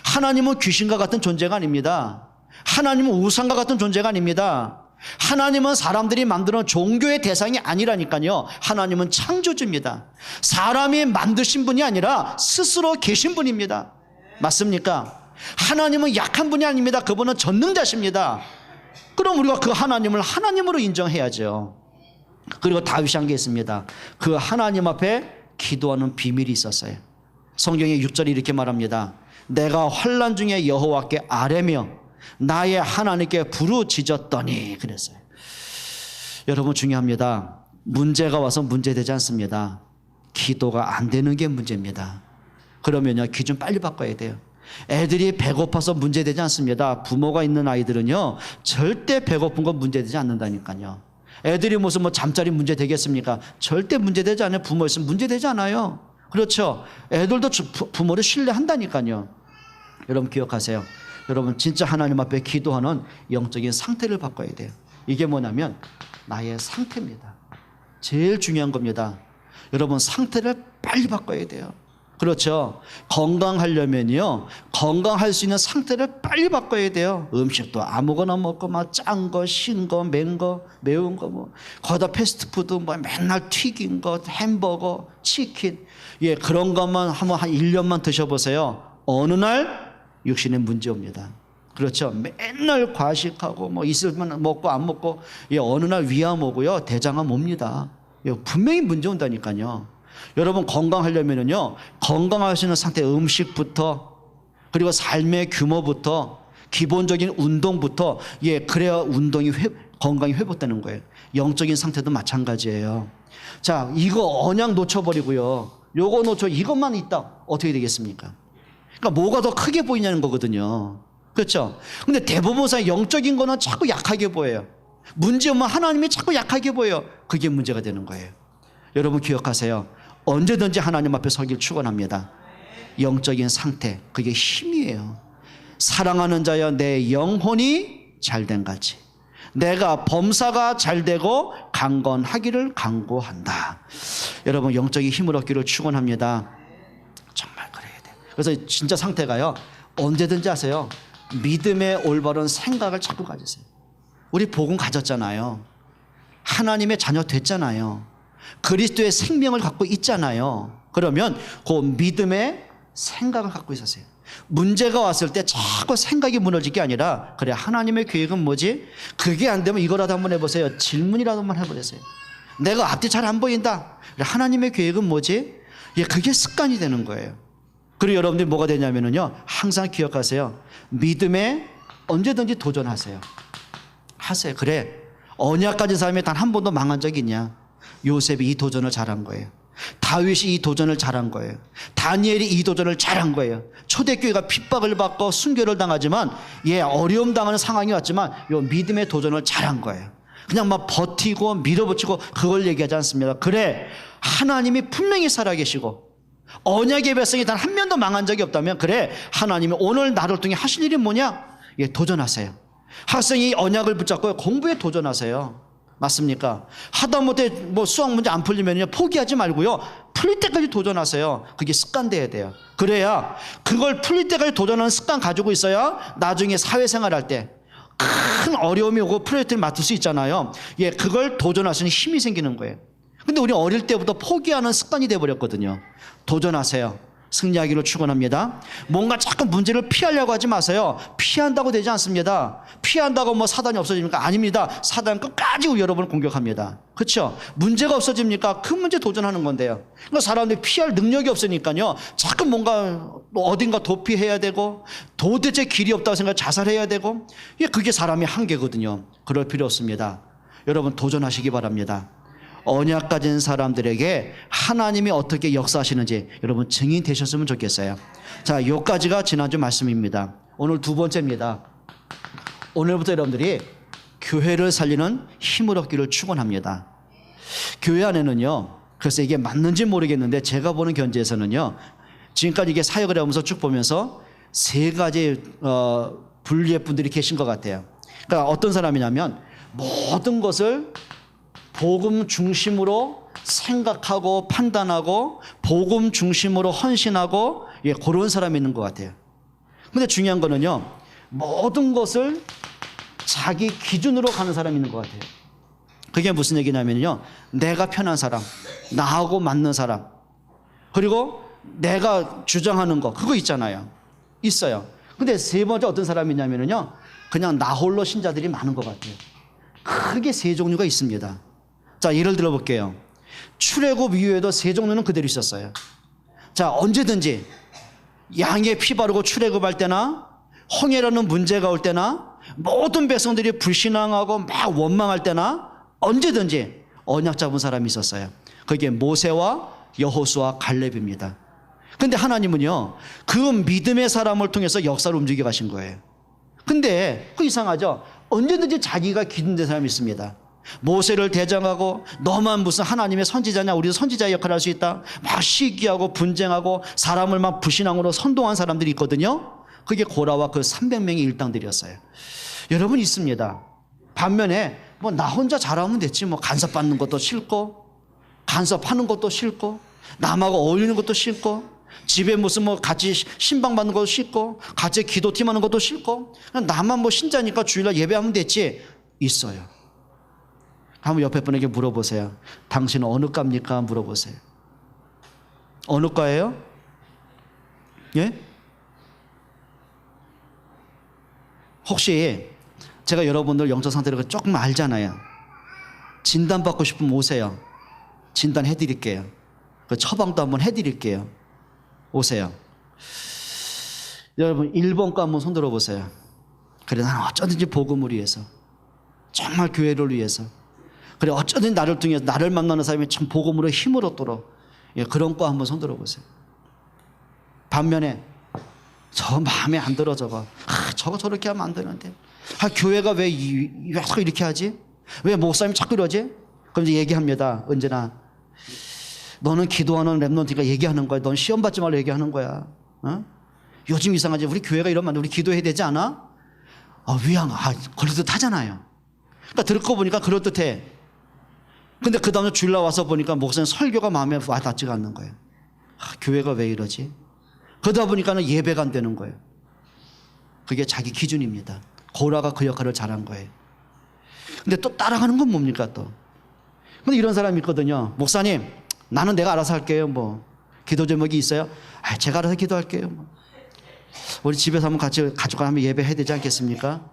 하나님은 귀신과 같은 존재가 아닙니다. 하나님은 우상과 같은 존재가 아닙니다. 하나님은 사람들이 만드는 종교의 대상이 아니라니까요. 하나님은 창조주입니다. 사람이 만드신 분이 아니라 스스로 계신 분입니다. 맞습니까? 하나님은 약한 분이 아닙니다. 그분은 전능자십니다. 그럼 우리가 그 하나님을 하나님으로 인정해야죠. 그리고 다윗이 한 게 있습니다. 그 하나님 앞에 기도하는 비밀이 있었어요. 성경의 6절이 이렇게 말합니다. 내가 환난 중에 여호와께 아뢰며 나의 하나님께 부르짖었더니 그랬어요. 여러분, 중요합니다. 문제가 와서 문제되지 않습니다. 기도가 안 되는 게 문제입니다. 그러면요, 기준 빨리 바꿔야 돼요. 애들이 배고파서 문제되지 않습니다. 부모가 있는 아이들은요, 절대 배고픈 건 문제되지 않는다니까요. 애들이 무슨 잠자리 문제 되겠습니까? 절대 문제되지 않아요. 부모 있으면 문제되지 않아요. 그렇죠? 애들도 부모를 신뢰한다니까요. 여러분, 기억하세요. 여러분, 진짜 하나님 앞에 기도하는 영적인 상태를 바꿔야 돼요. 이게 뭐냐면 나의 상태입니다. 제일 중요한 겁니다. 여러분, 상태를 빨리 바꿔야 돼요. 그렇죠? 건강하려면요, 건강할 수 있는 상태를 빨리 바꿔야 돼요. 음식도 아무거나 먹고 막 짠 거, 신 거, 맨 거, 매운 거 거기다 패스트푸드 맨날 튀긴 거, 햄버거, 치킨, 예, 그런 것만 한번 한 1년만 드셔보세요. 어느 날 육신에 문제 옵니다. 그렇죠? 맨날 과식하고 있으면 먹고 안 먹고, 예, 어느 날 위암 오고요, 대장암 옵니다. 예, 분명히 문제 온다니까요. 여러분, 건강하려면요, 건강할 수 있는 상태, 음식부터, 그리고 삶의 규모부터, 기본적인 운동부터, 예, 그래야 건강이 회복되는 거예요. 영적인 상태도 마찬가지예요. 자, 이거 언약 놓쳐버리고요, 요거 이것만 있다, 어떻게 되겠습니까? 그러니까 뭐가 더 크게 보이냐는 거거든요. 그렇죠? 근데 대부분상 영적인 거는 자꾸 약하게 보여요. 문제 오면 하나님이 자꾸 약하게 보여요. 그게 문제가 되는 거예요. 여러분, 기억하세요. 언제든지 하나님 앞에 서길 축원합니다. 영적인 상태, 그게 힘이에요. 사랑하는 자여, 내 영혼이 잘된 같이 내가 범사가 잘되고 강건하기를 간구한다. 여러분, 영적인 힘을 얻기를 축원합니다. 정말 그래야 돼요. 그래서 진짜 상태가요, 언제든지 하세요. 믿음의 올바른 생각을 자꾸 가지세요. 우리 복음 가졌잖아요. 하나님의 자녀 됐잖아요. 그리스도의 생명을 갖고 있잖아요. 그러면 그 믿음의 생각을 갖고 있었어요. 문제가 왔을 때 자꾸 생각이 무너질 게 아니라, 그래, 하나님의 계획은 뭐지? 그게 안 되면 이거라도 한번 해보세요. 질문이라도 한번 해보세요. 내가 앞뒤 잘 안 보인다. 그래, 하나님의 계획은 뭐지? 예, 그게 습관이 되는 거예요. 그리고 여러분들이 뭐가 되냐면요, 항상 기억하세요. 믿음에 언제든지 도전하세요. 그래, 언약 가진 사람이 단 한 번도 망한 적이 있냐? 요셉이 이 도전을 잘한 거예요. 다윗이 이 도전을 잘한 거예요. 다니엘이 이 도전을 잘한 거예요. 초대교회가 핍박을 받고 순교를 당하지만 어려움 당하는 상황이 왔지만 이 믿음의 도전을 잘한 거예요. 그냥 막 버티고 밀어붙이고 그걸 얘기하지 않습니다. 그래, 하나님이 분명히 살아계시고 언약의 백성이 단 한 명도 망한 적이 없다면, 그래, 하나님이 오늘 나를 통해 하실 일이 뭐냐? 도전하세요. 학생이 언약을 붙잡고 공부에 도전하세요. 맞습니까? 하다못해 수학 문제 안 풀리면요, 포기하지 말고요, 풀릴 때까지 도전하세요. 그게 습관 돼야 돼요. 그래야 그걸 풀릴 때까지 도전하는 습관 가지고 있어야 나중에 사회생활 할 때 큰 어려움이 오고 프로젝트를 맡을 수 있잖아요. 그걸 도전할 수 있는 힘이 생기는 거예요. 근데 우리 어릴 때부터 포기하는 습관이 돼버렸거든요. 도전하세요. 승리하기를 축원합니다. 뭔가 자꾸 문제를 피하려고 하지 마세요. 피한다고 되지 않습니다. 피한다고 사단이 없어집니까? 아닙니다. 사단은 끝까지 여러분을 공격합니다. 그렇죠? 문제가 없어집니까? 그 문제 도전하는 건데요. 그러니까 사람들이 피할 능력이 없으니까요, 자꾸 뭔가 어딘가 도피해야 되고, 도대체 길이 없다고 생각 자살해야 되고, 그게 사람의 한계거든요. 그럴 필요 없습니다. 여러분 도전하시기 바랍니다. 언약 가진 사람들에게 하나님이 어떻게 역사하시는지 여러분 증인 되셨으면 좋겠어요. 자, 여기까지가 지난주 말씀입니다. 오늘 두 번째입니다. 오늘부터 여러분들이 교회를 살리는 힘을 얻기를 축원합니다. 교회 안에는요, 그래서 이게 맞는지 모르겠는데 제가 보는 견지에서는요, 지금까지 이게 사역을 하면서 쭉 보면서 세 가지 분류의 분들이 계신 것 같아요. 그러니까 어떤 사람이냐면 모든 것을 복음 중심으로 생각하고 판단하고 복음 중심으로 헌신하고 그런 사람이 있는 것 같아요. 근데 중요한 거는요, 모든 것을 자기 기준으로 가는 사람이 있는 것 같아요. 그게 무슨 얘기냐면요, 내가 편한 사람, 나하고 맞는 사람, 그리고 내가 주장하는 거, 그거 있잖아요. 있어요. 근데 세 번째 어떤 사람이냐면요, 그냥 나 홀로 신자들이 많은 것 같아요. 크게 세 종류가 있습니다. 자, 예를 들어 볼게요. 출애굽 이후에도 세 종류는 그대로 있었어요. 자, 언제든지 양의 피 바르고 출애굽할 때나 홍해라는 문제가 올 때나 모든 백성들이 불신앙하고 막 원망할 때나 언제든지 언약 잡은 사람이 있었어요. 그게 모세와 여호수아 갈렙입니다. 근데 하나님은요, 그 믿음의 사람을 통해서 역사를 움직여 가신 거예요. 근데 그 이상하죠? 언제든지 자기가 기준된 사람이 있습니다. 모세를 대장하고 너만 무슨 하나님의 선지자냐, 우리도 선지자의 역할을 할 수 있다, 막 시기하고 분쟁하고 사람을 막 불신앙으로 선동한 사람들이 있거든요. 그게 고라와 그 300명의 일당들이었어요. 여러분 있습니다. 반면에 나 혼자 잘하면 됐지, 간섭받는 것도 싫고 간섭하는 것도 싫고 남하고 어울리는 것도 싫고 집에 무슨 같이 신방 받는 것도 싫고 같이 기도팀 하는 것도 싫고 그냥 나만 신자니까 주일날 예배하면 됐지. 있어요. 한번 옆에 분에게 물어보세요. 당신은 어느 과입니까? 물어보세요. 어느 과예요? 예? 혹시 제가 여러분들 영적 상태를 조금 알잖아요. 진단받고 싶으면 오세요. 진단해 드릴게요. 그 처방도 한번 해 드릴게요. 오세요. 여러분 1번 거 한번 손 들어보세요. 그래, 나는 어쩌든지 복음을 위해서, 정말 교회를 위해서, 그래 어쩌든지 나를 통해서 나를 만나는 사람이 참 복음으로 힘을 얻도록, 그런 거 한번 손 들어보세요. 반면에 저 마음에 안 들어, 저거 저렇게 하면 안 되는데, 교회가 왜 자꾸 이렇게 하지? 왜 목사님이 자꾸 이러지? 그럼 이제 얘기합니다. 언제나 너는 기도하는 랩런트가 얘기하는 거야. 넌 시험 받지 말라 얘기하는 거야. 요즘 이상하지? 우리 교회가 이러면 우리 기도해야 되지 않아? 그럴듯하잖아요. 그러니까 듣고 보니까 그럴듯해. 근데 그 다음에 주일날 와서 보니까 목사님 설교가 마음에 와닿지가 않는 거예요. 교회가 왜 이러지? 그러다 보니까는 예배가 안 되는 거예요. 그게 자기 기준입니다. 고라가 그 역할을 잘한 거예요. 근데 또 따라가는 건 뭡니까 또? 근데 이런 사람이 있거든요. 목사님, 나는 내가 알아서 할게요. 기도 제목이 있어요? 제가 알아서 기도할게요. 우리 집에서 한번 같이 가족과 한번 예배해야 되지 않겠습니까?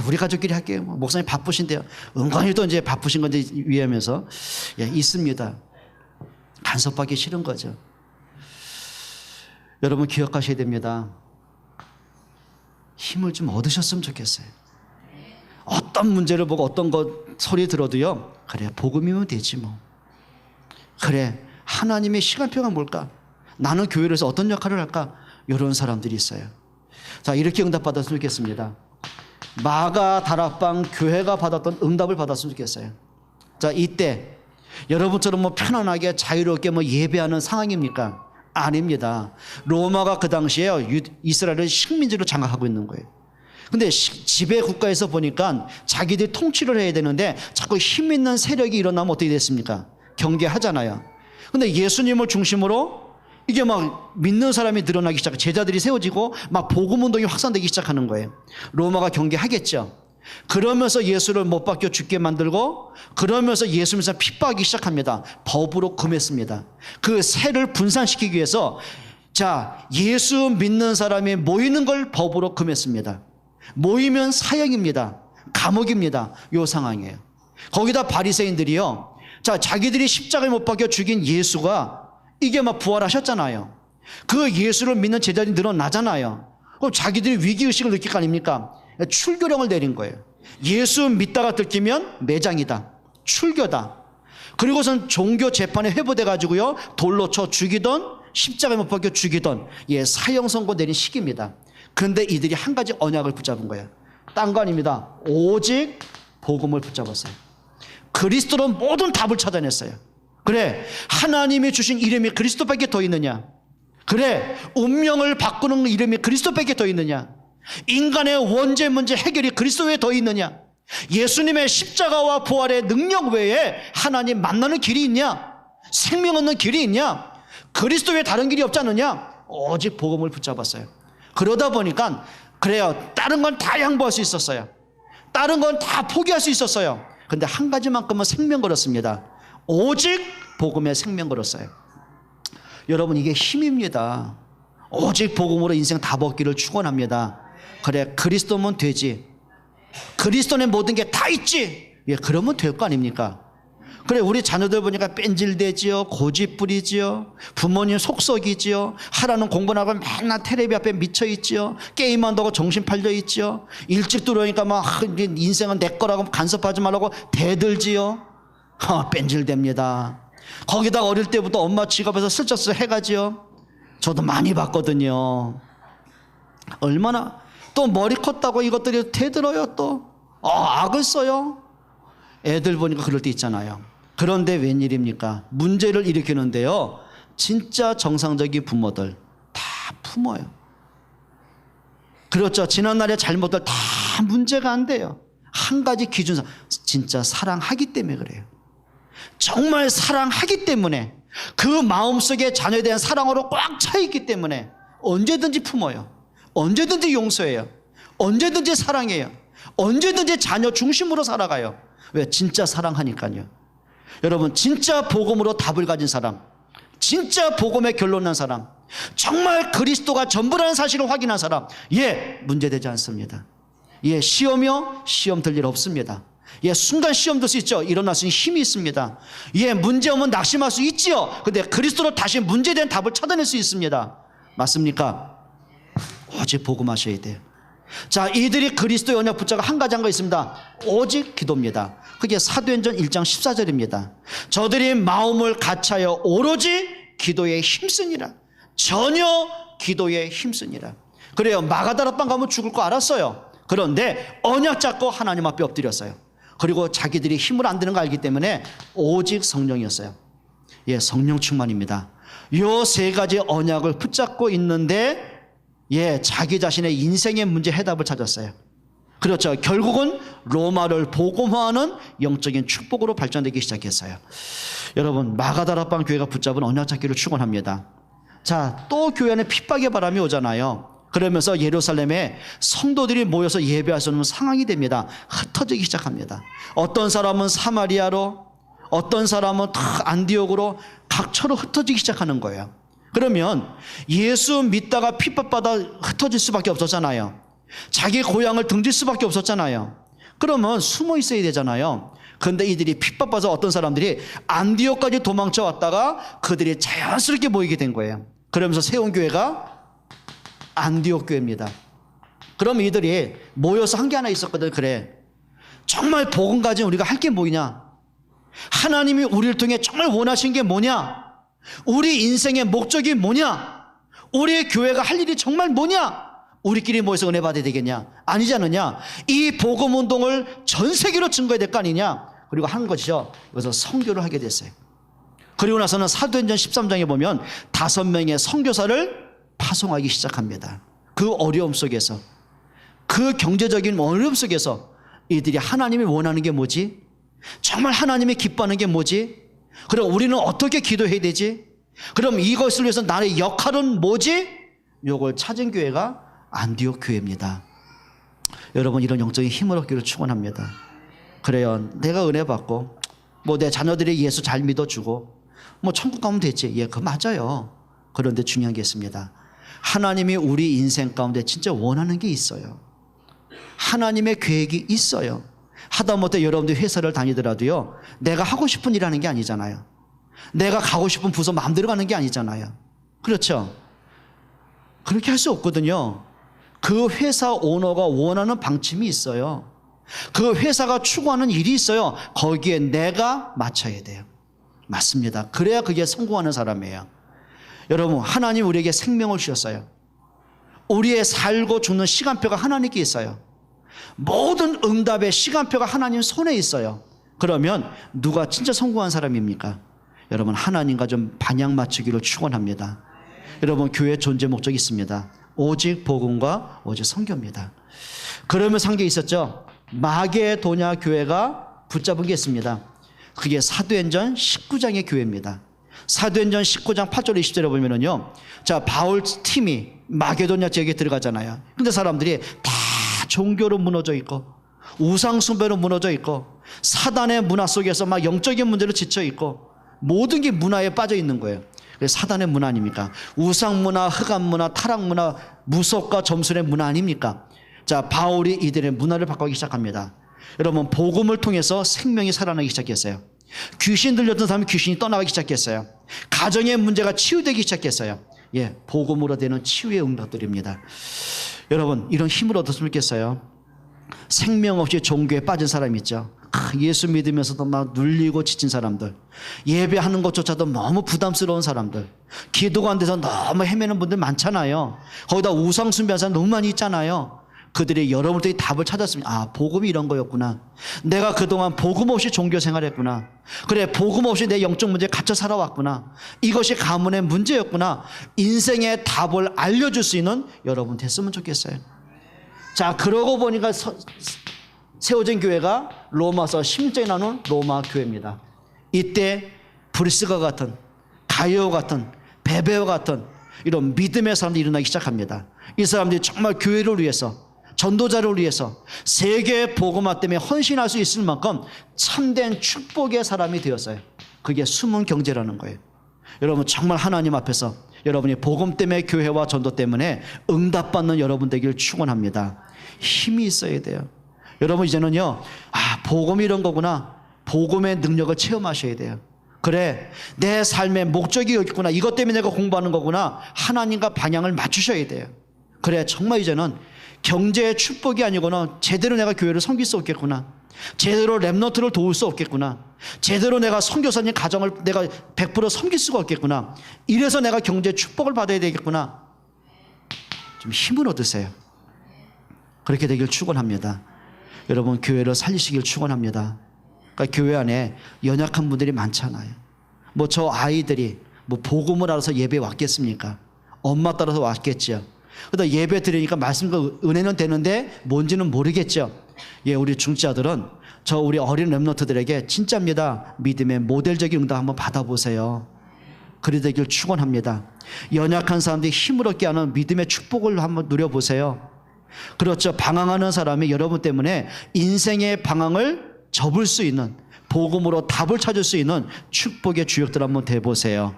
우리 가족끼리 할게요. 목사님 바쁘신데요. 은근히 또 이제 바쁘신 건데 위하면서 있습니다. 간섭하기 싫은 거죠. 여러분 기억하셔야 됩니다. 힘을 좀 얻으셨으면 좋겠어요. 어떤 문제를 보고 어떤 것 소리 들어도요, 그래 복음이면 되지 뭐. 그래 하나님의 시간표가 뭘까? 나는 교회를 해서 어떤 역할을 할까? 이런 사람들이 있어요. 자, 이렇게 응답받았으면 좋겠습니다. 마가 다락방 교회가 받았던 응답을 받았으면 좋겠어요. 자, 이때 여러분처럼 뭐 편안하게 자유롭게 뭐 예배하는 상황입니까? 아닙니다. 로마가 그 당시에 이스라엘을 식민지로 장악하고 있는 거예요. 근데 지배 국가에서 보니까 자기들이 통치를 해야 되는데 자꾸 힘 있는 세력이 일어나면 어떻게 됐습니까? 경계하잖아요. 근데 예수님을 중심으로 이게 막 믿는 사람이 늘어나기 시작하고 제자들이 세워지고 막 복음 운동이 확산되기 시작하는 거예요. 로마가 경계하겠죠. 그러면서 예수를 못 박혀 죽게 만들고 그러면서 예수님을 핍박하기 시작합니다. 법으로 금했습니다. 그 세를 분산시키기 위해서 자, 예수 믿는 사람이 모이는 걸 법으로 금했습니다. 모이면 사형입니다. 감옥입니다. 요 상황이에요. 거기다 바리새인들이요. 자, 자기들이 십자가에 못 박혀 죽인 예수가 이게 막 부활하셨잖아요. 그 예수를 믿는 제자들이 늘어나잖아요. 그럼 자기들이 위기의식을 느낄 거 아닙니까? 출교령을 내린 거예요. 예수 믿다가 들키면 매장이다. 출교다. 그리고선 종교 재판에 회부돼 가지고요. 돌로 쳐 죽이던 십자가에 못 박혀 죽이던 사형 선고 내린 시기입니다. 그런데 이들이 한 가지 언약을 붙잡은 거예요. 딴 거 아닙니다. 오직 복음을 붙잡았어요. 그리스도로 모든 답을 찾아냈어요. 그래, 하나님이 주신 이름이 그리스도밖에 더 있느냐? 그래, 운명을 바꾸는 이름이 그리스도밖에 더 있느냐? 인간의 원죄 문제 해결이 그리스도 외에 더 있느냐? 예수님의 십자가와 부활의 능력 외에 하나님 만나는 길이 있냐? 생명 얻는 길이 있냐? 그리스도 외에 다른 길이 없지 않느냐? 오직 복음을 붙잡았어요. 그러다 보니까 그래요, 다른 건 다 양보할 수 있었어요. 다른 건 다 포기할 수 있었어요. 근데 한 가지만큼은 생명 걸었습니다. 오직 복음에 생명 걸었어요. 여러분, 이게 힘입니다. 오직 복음으로 인생 다 벗기를 축원합니다. 그래, 그리스도면 되지. 그리스도는 모든 게 다 있지. 그러면 될 거 아닙니까? 그래, 우리 자녀들 보니까 뺀질대지요, 고집부리지요, 부모님 속썩이지요, 하라는 공부는 하고 맨날 텔레비 앞에 미쳐있지요, 게임한다고 정신 팔려있지요, 일찍 들어오니까 막 인생은 내 거라고 간섭하지 말라고 대들지요. 뺀질댑니다. 거기다가 어릴 때부터 엄마 지갑에서 슬쩍슬쩍 해가지요. 저도 많이 봤거든요. 얼마나 또 머리 컸다고 이것들이 대들어요. 또 악을 써요. 애들 보니까 그럴 때 있잖아요. 그런데 웬일입니까? 문제를 일으키는데요, 진짜 정상적인 부모들 다 품어요. 그렇죠. 지난날의 잘못들 다 문제가 안 돼요. 한 가지 기준상 진짜 사랑하기 때문에 그래요. 정말 사랑하기 때문에, 그 마음속에 자녀에 대한 사랑으로 꽉 차 있기 때문에 언제든지 품어요. 언제든지 용서해요. 언제든지 사랑해요. 언제든지 자녀 중심으로 살아가요. 왜? 진짜 사랑하니까요. 여러분, 진짜 복음으로 답을 가진 사람, 진짜 복음의 결론 난 사람, 정말 그리스도가 전부라는 사실을 확인한 사람, 문제되지 않습니다. 시험이요? 시험 들 일 없습니다. 순간 시험 들 수 있죠. 일어날 수 있는 힘이 있습니다. 문제 오면 낙심할 수 있지요. 근데 그리스도로 다시 문제된 답을 찾아낼 수 있습니다. 맞습니까? 오직 복음하셔야 돼요. 자, 이들이 그리스도의 언약 붙잡고 한 가지 한 거 있습니다. 오직 기도입니다. 그게 사도행전 1장 14절입니다. 저들이 마음을 갖차여 오로지 기도에 힘쓰니라. 전혀 기도에 힘쓰니라. 그래요, 마가다락방 가면 죽을 거 알았어요. 그런데 언약 잡고 하나님 앞에 엎드렸어요. 그리고 자기들이 힘을 안 드는 거 알기 때문에 오직 성령이었어요. 성령 충만입니다. 요 세 가지 언약을 붙잡고 있는데 자기 자신의 인생의 문제 해답을 찾았어요. 그렇죠. 결국은 로마를 복음화하는 영적인 축복으로 발전되기 시작했어요. 여러분, 마가다락방 교회가 붙잡은 언약 찾기를 축원합니다. 자, 또 교회 안에 핍박의 바람이 오잖아요. 그러면서 예루살렘에 성도들이 모여서 예배할 수 없는 상황이 됩니다. 흩어지기 시작합니다. 어떤 사람은 사마리아로, 어떤 사람은 다 안디옥으로 각처로 흩어지기 시작하는 거예요. 그러면 예수 믿다가 핍박받아 흩어질 수밖에 없었잖아요. 자기 고향을 등질 수밖에 없었잖아요. 그러면 숨어 있어야 되잖아요. 그런데 이들이 핍박받아서 어떤 사람들이 안디옥까지 도망쳐 왔다가 그들이 자연스럽게 모이게 된 거예요. 그러면서 세운 교회가 안디옥 교회입니다. 그럼 이들이 모여서 한 게 하나 있었거든. 그래, 정말 복음 가진 우리가 할 게 뭐냐? 하나님이 우리를 통해 정말 원하신 게 뭐냐? 우리 인생의 목적이 뭐냐? 우리의 교회가 할 일이 정말 뭐냐? 우리끼리 모여서 은혜 받아야 되겠냐? 아니지 않느냐? 이 복음 운동을 전 세계로 증거해야 될 거 아니냐? 그리고 하는 것이죠. 그래서 선교를 하게 됐어요. 그리고 나서는 사도행전 13장에 보면 5명의 선교사를 파송하기 시작합니다. 그 어려움 속에서, 그 경제적인 어려움 속에서 이들이 하나님이 원하는 게 뭐지? 정말 하나님이 기뻐하는 게 뭐지? 그럼 우리는 어떻게 기도해야 되지? 그럼 이것을 위해서 나의 역할은 뭐지? 이걸 찾은 교회가 안디옥 교회입니다. 여러분, 이런 영적인 힘을 얻기를 축원합니다. 그래요, 내가 은혜 받고 뭐 내 자녀들이 예수 잘 믿어주고 뭐 천국 가면 되지. 예, 그거 맞아요. 그런데 중요한 게 있습니다. 하나님이 우리 인생 가운데 진짜 원하는 게 있어요. 하나님의 계획이 있어요. 하다못해 여러분들 회사를 다니더라도요, 내가 하고 싶은 일 하는 게 아니잖아요. 내가 가고 싶은 부서 마음대로 가는 게 아니잖아요. 그렇죠? 그렇게 할 수 없거든요. 그 회사 오너가 원하는 방침이 있어요. 그 회사가 추구하는 일이 있어요. 거기에 내가 맞춰야 돼요. 맞습니다. 그래야 그게 성공하는 사람이에요. 여러분, 하나님 우리에게 생명을 주셨어요. 우리의 살고 죽는 시간표가 하나님께 있어요. 모든 응답의 시간표가 하나님 손에 있어요. 그러면 누가 진짜 성공한 사람입니까? 여러분, 하나님과 좀 방향 맞추기를 축원합니다. 여러분, 교회의 존재 목적이 있습니다. 오직 복음과 오직 선교입니다. 그러면서 한 게 있었죠. 마게도냐 교회가 붙잡은 게 있습니다. 그게 사도행전 19장의 교회입니다. 사도행전 19장 8절 20절에 보면은요, 자, 바울 팀이 마게도냐 지역에 들어가잖아요. 근데 사람들이 다 종교로 무너져 있고 우상 숭배로 무너져 있고 사단의 문화 속에서 막 영적인 문제로 지쳐 있고 모든 게 문화에 빠져 있는 거예요. 그래서 사단의 문화 아닙니까? 우상 문화, 흑암 문화, 타락 문화, 무속과 점술의 문화 아닙니까? 자, 바울이 이들의 문화를 바꾸기 시작합니다. 여러분, 복음을 통해서 생명이 살아나기 시작했어요. 귀신 들렸던 사람이 귀신이 떠나가기 시작했어요. 가정의 문제가 치유되기 시작했어요. 예, 복음으로 되는 치유의 응답들입니다. 여러분, 이런 힘을 얻었으면 좋겠어요. 생명 없이 종교에 빠진 사람 있죠. 예수 믿으면서도 막 눌리고 지친 사람들, 예배하는 것조차도 너무 부담스러운 사람들, 기도가 안 돼서 너무 헤매는 분들 많잖아요. 거기다 우상 숭배하는 사람 너무 많이 있잖아요. 그들이 여러분들이 답을 찾았습니다. 아, 복음이 이런 거였구나. 내가 그동안 복음 없이 종교 생활했구나. 그래, 복음 없이 내 영적 문제에 갇혀 살아왔구나. 이것이 가문의 문제였구나. 인생의 답을 알려줄 수 있는 여러분 됐으면 좋겠어요. 자, 그러고 보니까 세워진 교회가 로마서 16장에 나오는 로마 교회입니다. 이때 브리스가 같은, 가이오 같은, 베베오 같은 이런 믿음의 사람들이 일어나기 시작합니다. 이 사람들이 정말 교회를 위해서, 전도자를 위해서 세계 복음화 때문에 헌신할 수 있을 만큼 참된 축복의 사람이 되었어요. 그게 숨은 경제라는 거예요. 여러분, 정말 하나님 앞에서 여러분이 복음 때문에, 교회와 전도 때문에 응답받는 여러분 되기를 축원합니다. 힘이 있어야 돼요. 여러분, 이제는요, 아, 복음이 이런 거구나. 복음의 능력을 체험하셔야 돼요. 그래, 내 삶의 목적이 여기 있구나. 이것 때문에 내가 공부하는 거구나. 하나님과 방향을 맞추셔야 돼요. 그래, 정말 이제는 경제의 축복이 아니고는 제대로 내가 교회를 섬길 수 없겠구나. 제대로 랩너트를 도울 수 없겠구나. 제대로 내가 선교사님 가정을 내가 100% 섬길 수가 없겠구나. 이래서 내가 경제의 축복을 받아야 되겠구나. 좀 힘을 얻으세요. 그렇게 되길 축원합니다. 여러분, 교회를 살리시길 축원합니다. 그러니까 교회 안에 연약한 분들이 많잖아요. 뭐 저 아이들이 뭐 복음을 알아서 예배에 왔겠습니까? 엄마 따라서 왔겠죠. 그러다 예배 드리니까 말씀과 은혜는 되는데 뭔지는 모르겠죠. 예, 우리 중자들은 저 우리 어린 렘너트들에게 진짜입니다. 믿음의 모델적인 응답 한번 받아보세요. 그리 되길 축원합니다. 연약한 사람들이 힘을 얻게 하는 믿음의 축복을 한번 누려보세요. 그렇죠. 방황하는 사람이 여러분 때문에 인생의 방황을 접을 수 있는, 복음으로 답을 찾을 수 있는 축복의 주역들 한번 돼보세요.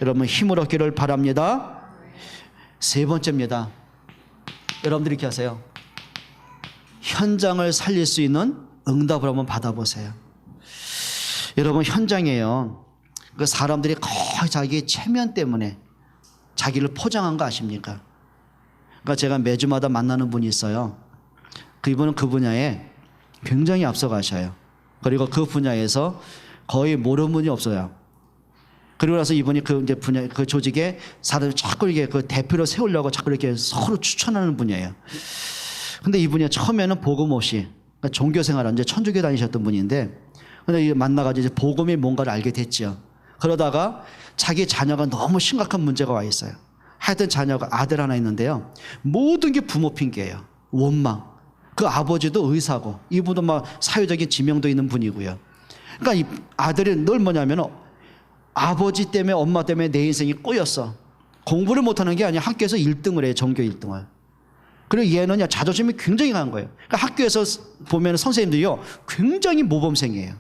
여러분, 힘을 얻기를 바랍니다. 세 번째입니다. 여러분들이 이렇게 하세요. 현장을 살릴 수 있는 응답을 한번 받아보세요. 여러분, 현장이에요. 그 사람들이 거의 자기 체면 때문에 자기를 포장한 거 아십니까? 그러니까 제가 매주마다 만나는 분이 있어요. 그분은 그 분야에 굉장히 앞서가셔요. 그리고 그 분야에서 거의 모르는 분이 없어요. 그리고 나서 이분이 그 이제 분야, 그 조직에 사람을 자꾸 이렇게 그 대표로 세우려고 자꾸 이렇게 서로 추천하는 분이에요. 근데 이분이 처음에는 복음 없이, 그러니까 종교 생활을 이제 천주교 다니셨던 분인데, 근데 만나가지고 이제 복음이 뭔가를 알게 됐죠. 그러다가 자기 자녀가 너무 심각한 문제가 와 있어요. 하여튼 자녀가 아들 하나 있는데요. 모든 게 부모 핑계예요. 원망. 그 아버지도 의사고, 이분도 막 사회적인 지명도 있는 분이고요. 그러니까 이 아들이 늘 뭐냐면 아버지 때문에 엄마 때문에 내 인생이 꼬였어. 공부를 못하는 게 아니라 학교에서 1등을 해요. 전교 1등을. 그리고 얘는 자존심이 굉장히 강한 거예요. 그러니까 학교에서 보면 선생님들이요, 굉장히 모범생이에요.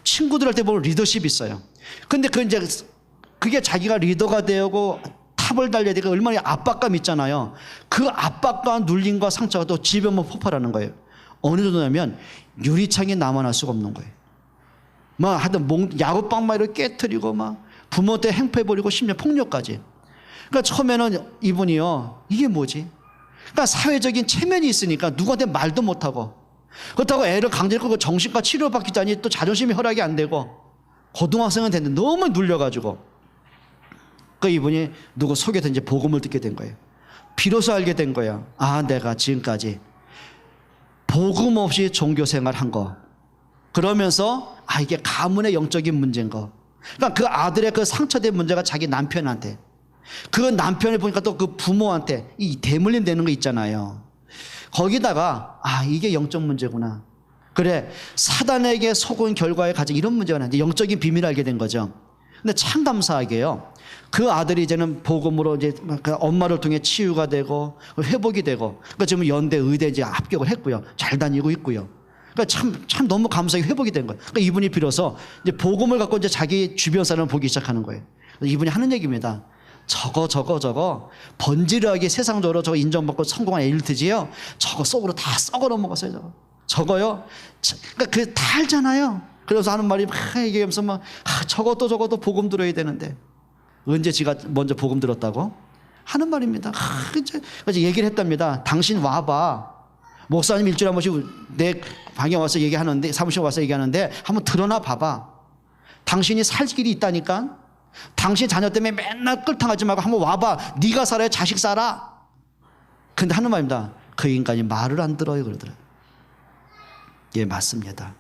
친구들한테 보면 리더십이 있어요. 근데 그게 자기가 리더가 되고 탑을 달려야 되니까 얼마나 압박감 있잖아요. 그 압박과 눌림과 상처가 또 집에 한번 폭발하는 거예요. 어느 정도냐면 유리창에 남아날 수가 없는 거예요. 막 하여튼 야구방 막 이렇게 깨트리고 막 부모한테 행패해버리고 심지어 폭력까지. 그러니까 처음에는 이분이요, 이게 뭐지? 그러니까 사회적인 체면이 있으니까 누구한테 말도 못하고, 그렇다고 애를 강제로 끌고 정신과 치료받기자니 또 자존심이 허락이 안 되고, 고등학생은 됐는데 너무 눌려가지고, 그 이분이 누구 속에서 이제 복음을 듣게 된 거예요. 비로소 알게 된 거야. 아, 내가 지금까지 복음 없이 종교 생활한 거. 그러면서 이게 가문의 영적인 문제인 거. 그러니까 그 아들의 그 상처된 문제가 자기 남편한테, 그 남편을 보니까 또 그 부모한테 이 대물림 되는 거 있잖아요. 거기다가 이게 영적 문제구나. 그래, 사단에게 속은 결과에 가진 이런 문제가 나는데 영적인 비밀을 알게 된 거죠. 근데 참 감사하게요, 그 아들이 이제는 복음으로 이제 엄마를 통해 치유가 되고 회복이 되고, 그러니까 지금 연대 의대 이제 합격을 했고요. 잘 다니고 있고요. 그러니까 참 너무 감사하게 회복이 된 거예요. 그러니까 이분이 비로소 이제 복음을 갖고 이제 자기 주변 사람을 보기 시작하는 거예요. 이분이 하는 얘기입니다. 저거 번지르하게 세상적으로 저거 인정받고 성공한 엘리트지요. 저거 속으로 다 썩어 넘어갔어요. 저거요. 그러니까 그 다 알잖아요. 그래서 하는 말이 막 얘기하면서 막 저것도 복음 들어야 되는데 언제 지가 먼저 복음 들었다고 하는 말입니다. 그래서 얘기를 했답니다. 당신 와봐. 목사님 일주일에 한 번씩 내 방에 와서 얘기하는데, 사무실에 와서 얘기하는데 한번 드러나 봐봐. 당신이 살 길이 있다니까. 당신 자녀 때문에 맨날 끌탕하지 말고 한번 와봐. 네가 살아야 자식 살아. 근데 하는 말입니다. 그 인간이 말을 안 들어요 그러더라고요. 예, 맞습니다.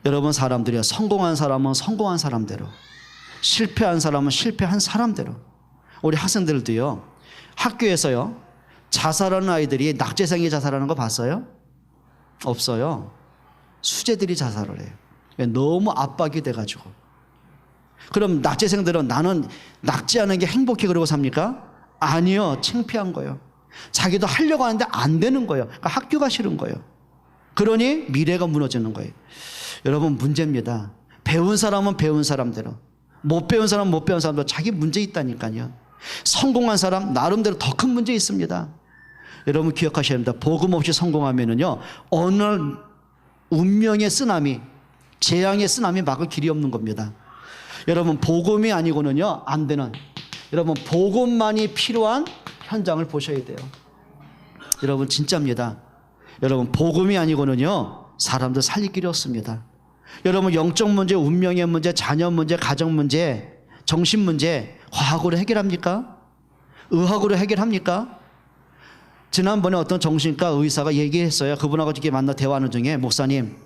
여러분, 사람들이요, 성공한 사람은 성공한 사람대로, 실패한 사람은 실패한 사람대로. 우리 학생들도요, 학교에서요, 자살하는 아이들이 낙제생이 자살하는 거 봤어요? 없어요. 수재들이 자살을 해요. 너무 압박이 돼가지고. 그럼 낙제생들은 나는 낙제하는 게 행복해 그러고 삽니까? 아니요. 창피한 거예요. 자기도 하려고 하는데 안 되는 거예요. 그러니까 학교가 싫은 거예요. 그러니 미래가 무너지는 거예요. 여러분, 문제입니다. 배운 사람은 배운 사람대로, 못 배운 사람은 못 배운 사람대로 자기 문제 있다니까요. 성공한 사람 나름대로 더 큰 문제 있습니다. 여러분 기억하셔야 합니다. 복음 없이 성공하면은요, 어느 운명의 쓰나미, 재앙의 쓰나미 막을 길이 없는 겁니다. 여러분, 복음이 아니고는요 안 되는, 여러분 복음만이 필요한 현장을 보셔야 돼요. 여러분 진짜입니다. 여러분 복음이 아니고는요 사람들 살릴 길이 없습니다. 여러분 영적 문제, 운명의 문제, 자녀 문제, 가정 문제, 정신 문제 과학으로 해결합니까? 의학으로 해결합니까? 지난번에 어떤 정신과 의사가 얘기했어요. 그분하고 이렇게 만나 대화하는 중에, 목사님,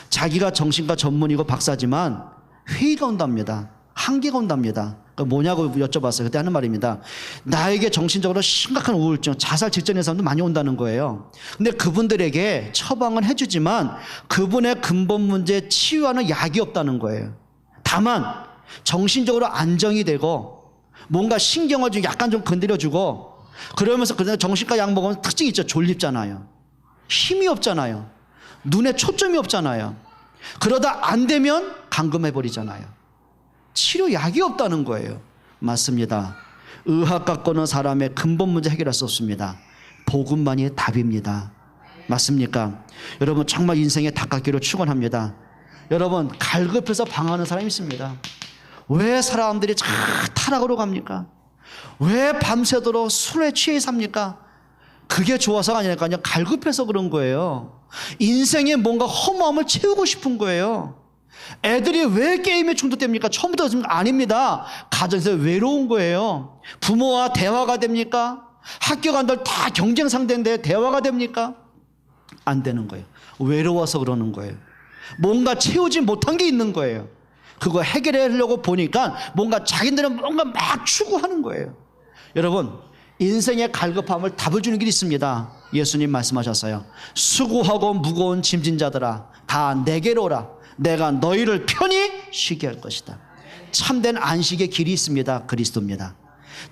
자기가 정신과 전문이고 박사지만 회의가 온답니다. 한계가 온답니다. 뭐냐고 여쭤봤어요. 그때 하는 말입니다. 나에게 정신적으로 심각한 우울증, 자살 직전의 사람도 많이 온다는 거예요. 근데 그분들에게 처방은 해주지만 그분의 근본 문제 치유하는 약이 없다는 거예요. 다만 정신적으로 안정이 되고 뭔가 신경을 좀 약간 좀 건드려주고, 그러면서 그냥 정신과 약 먹으면 특징이 있죠. 졸립잖아요. 힘이 없잖아요. 눈에 초점이 없잖아요. 그러다 안 되면 감금해버리잖아요. 치료약이 없다는 거예요. 맞습니다. 의학 갖고는 사람의 근본 문제 해결할 수 없습니다. 복음만이 답입니다. 맞습니까? 여러분 정말 인생의 닭깎기로 축원합니다. 여러분 갈급해서 방황하는 사람이 있습니다. 왜 사람들이 타락으로 갑니까? 왜 밤새도록 술에 취해 삽니까? 그게 좋아서가 아니라니까요. 갈급해서 그런 거예요. 인생에 뭔가 허무함을 채우고 싶은 거예요. 애들이 왜 게임에 중독됩니까? 처음부터 아닙니다. 가정에서 외로운 거예요. 부모와 대화가 됩니까? 학교 간들 다 경쟁 상대인데 대화가 됩니까? 안 되는 거예요. 외로워서 그러는 거예요. 뭔가 채우지 못한 게 있는 거예요. 그거 해결하려고 보니까 뭔가 자기들은 뭔가 막 추구하는 거예요. 여러분, 인생의 갈급함을 답을 주는 길이 있습니다. 예수님 말씀하셨어요. 수고하고 무거운 짐진 자들아 다 내게로 오라. 내가 너희를 편히 쉬게 할 것이다. 참된 안식의 길이 있습니다. 그리스도입니다.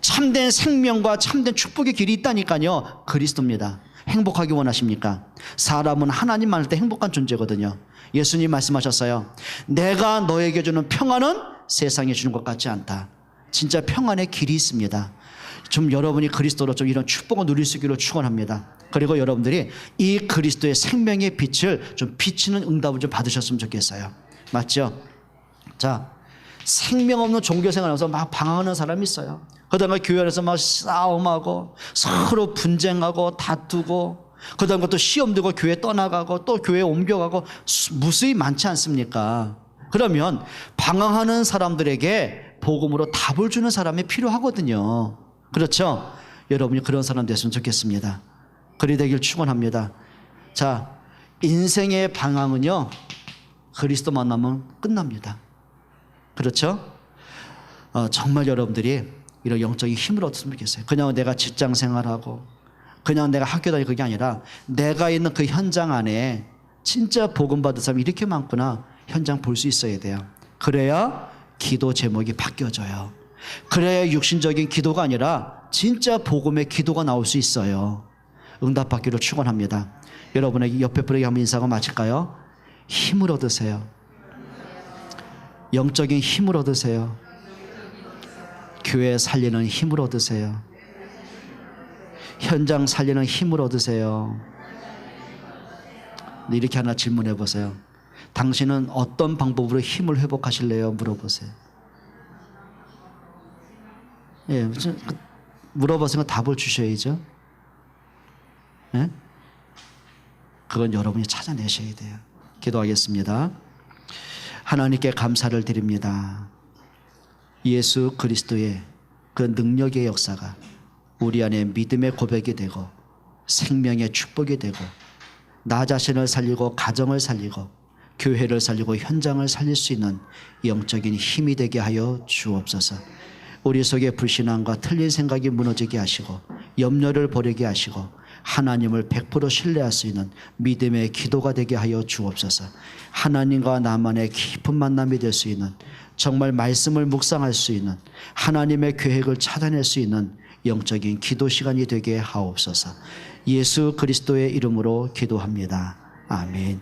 참된 생명과 참된 축복의 길이 있다니까요. 그리스도입니다. 행복하기 원하십니까? 사람은 하나님 만날 때 행복한 존재거든요. 예수님 말씀하셨어요. 내가 너에게 주는 평안은 세상에 주는 것 같지 않다. 진짜 평안의 길이 있습니다. 좀 여러분이 그리스도로 좀 이런 축복을 누릴 수 있기를 축원합니다. 그리고 여러분들이 이 그리스도의 생명의 빛을 좀 비치는 응답을 좀 받으셨으면 좋겠어요. 맞죠? 자, 생명 없는 종교 생활하면서 막 방황하는 사람이 있어요. 그다음에 교회 안에서 막 싸움하고 서로 분쟁하고 다투고, 그다음에 또 시험 들고 교회 떠나가고 또 교회 옮겨가고 무수히 많지 않습니까? 그러면 방황하는 사람들에게 복음으로 답을 주는 사람이 필요하거든요. 그렇죠? 여러분이 그런 사람 됐으면 좋겠습니다. 그리 되길 축원합니다. 자, 인생의 방황은요, 그리스도 만나면 끝납니다. 그렇죠? 정말 여러분들이 이런 영적인 힘을 얻었으면 좋겠어요. 그냥 내가 직장 생활하고 그냥 내가 학교 다니고 그게 아니라 내가 있는 그 현장 안에 진짜 복음 받은 사람이 이렇게 많구나, 현장 볼 수 있어야 돼요. 그래야 기도 제목이 바뀌어져요. 그래야 육신적인 기도가 아니라 진짜 복음의 기도가 나올 수 있어요. 응답받기를 축원합니다. 여러분에게 옆에 분에게 한번 인사하고 마칠까요? 힘을 얻으세요. 영적인 힘을 얻으세요. 교회 살리는 힘을 얻으세요. 현장 살리는 힘을 얻으세요. 이렇게 하나 질문해 보세요. 당신은 어떤 방법으로 힘을 회복하실래요? 물어보세요. 예, 물어보세요. 답을 주셔야죠. 예? 그건 여러분이 찾아내셔야 돼요. 기도하겠습니다. 하나님께 감사를 드립니다. 예수 그리스도의 그 능력의 역사가 우리 안에 믿음의 고백이 되고 생명의 축복이 되고 나 자신을 살리고 가정을 살리고 교회를 살리고 현장을 살릴 수 있는 영적인 힘이 되게 하여 주옵소서. 우리 속에 불신앙과 틀린 생각이 무너지게 하시고 염려를 버리게 하시고 하나님을 100% 신뢰할 수 있는 믿음의 기도가 되게 하여 주옵소서. 하나님과 나만의 깊은 만남이 될 수 있는, 정말 말씀을 묵상할 수 있는, 하나님의 계획을 찾아낼 수 있는 영적인 기도 시간이 되게 하옵소서. 예수 그리스도의 이름으로 기도합니다. 아멘.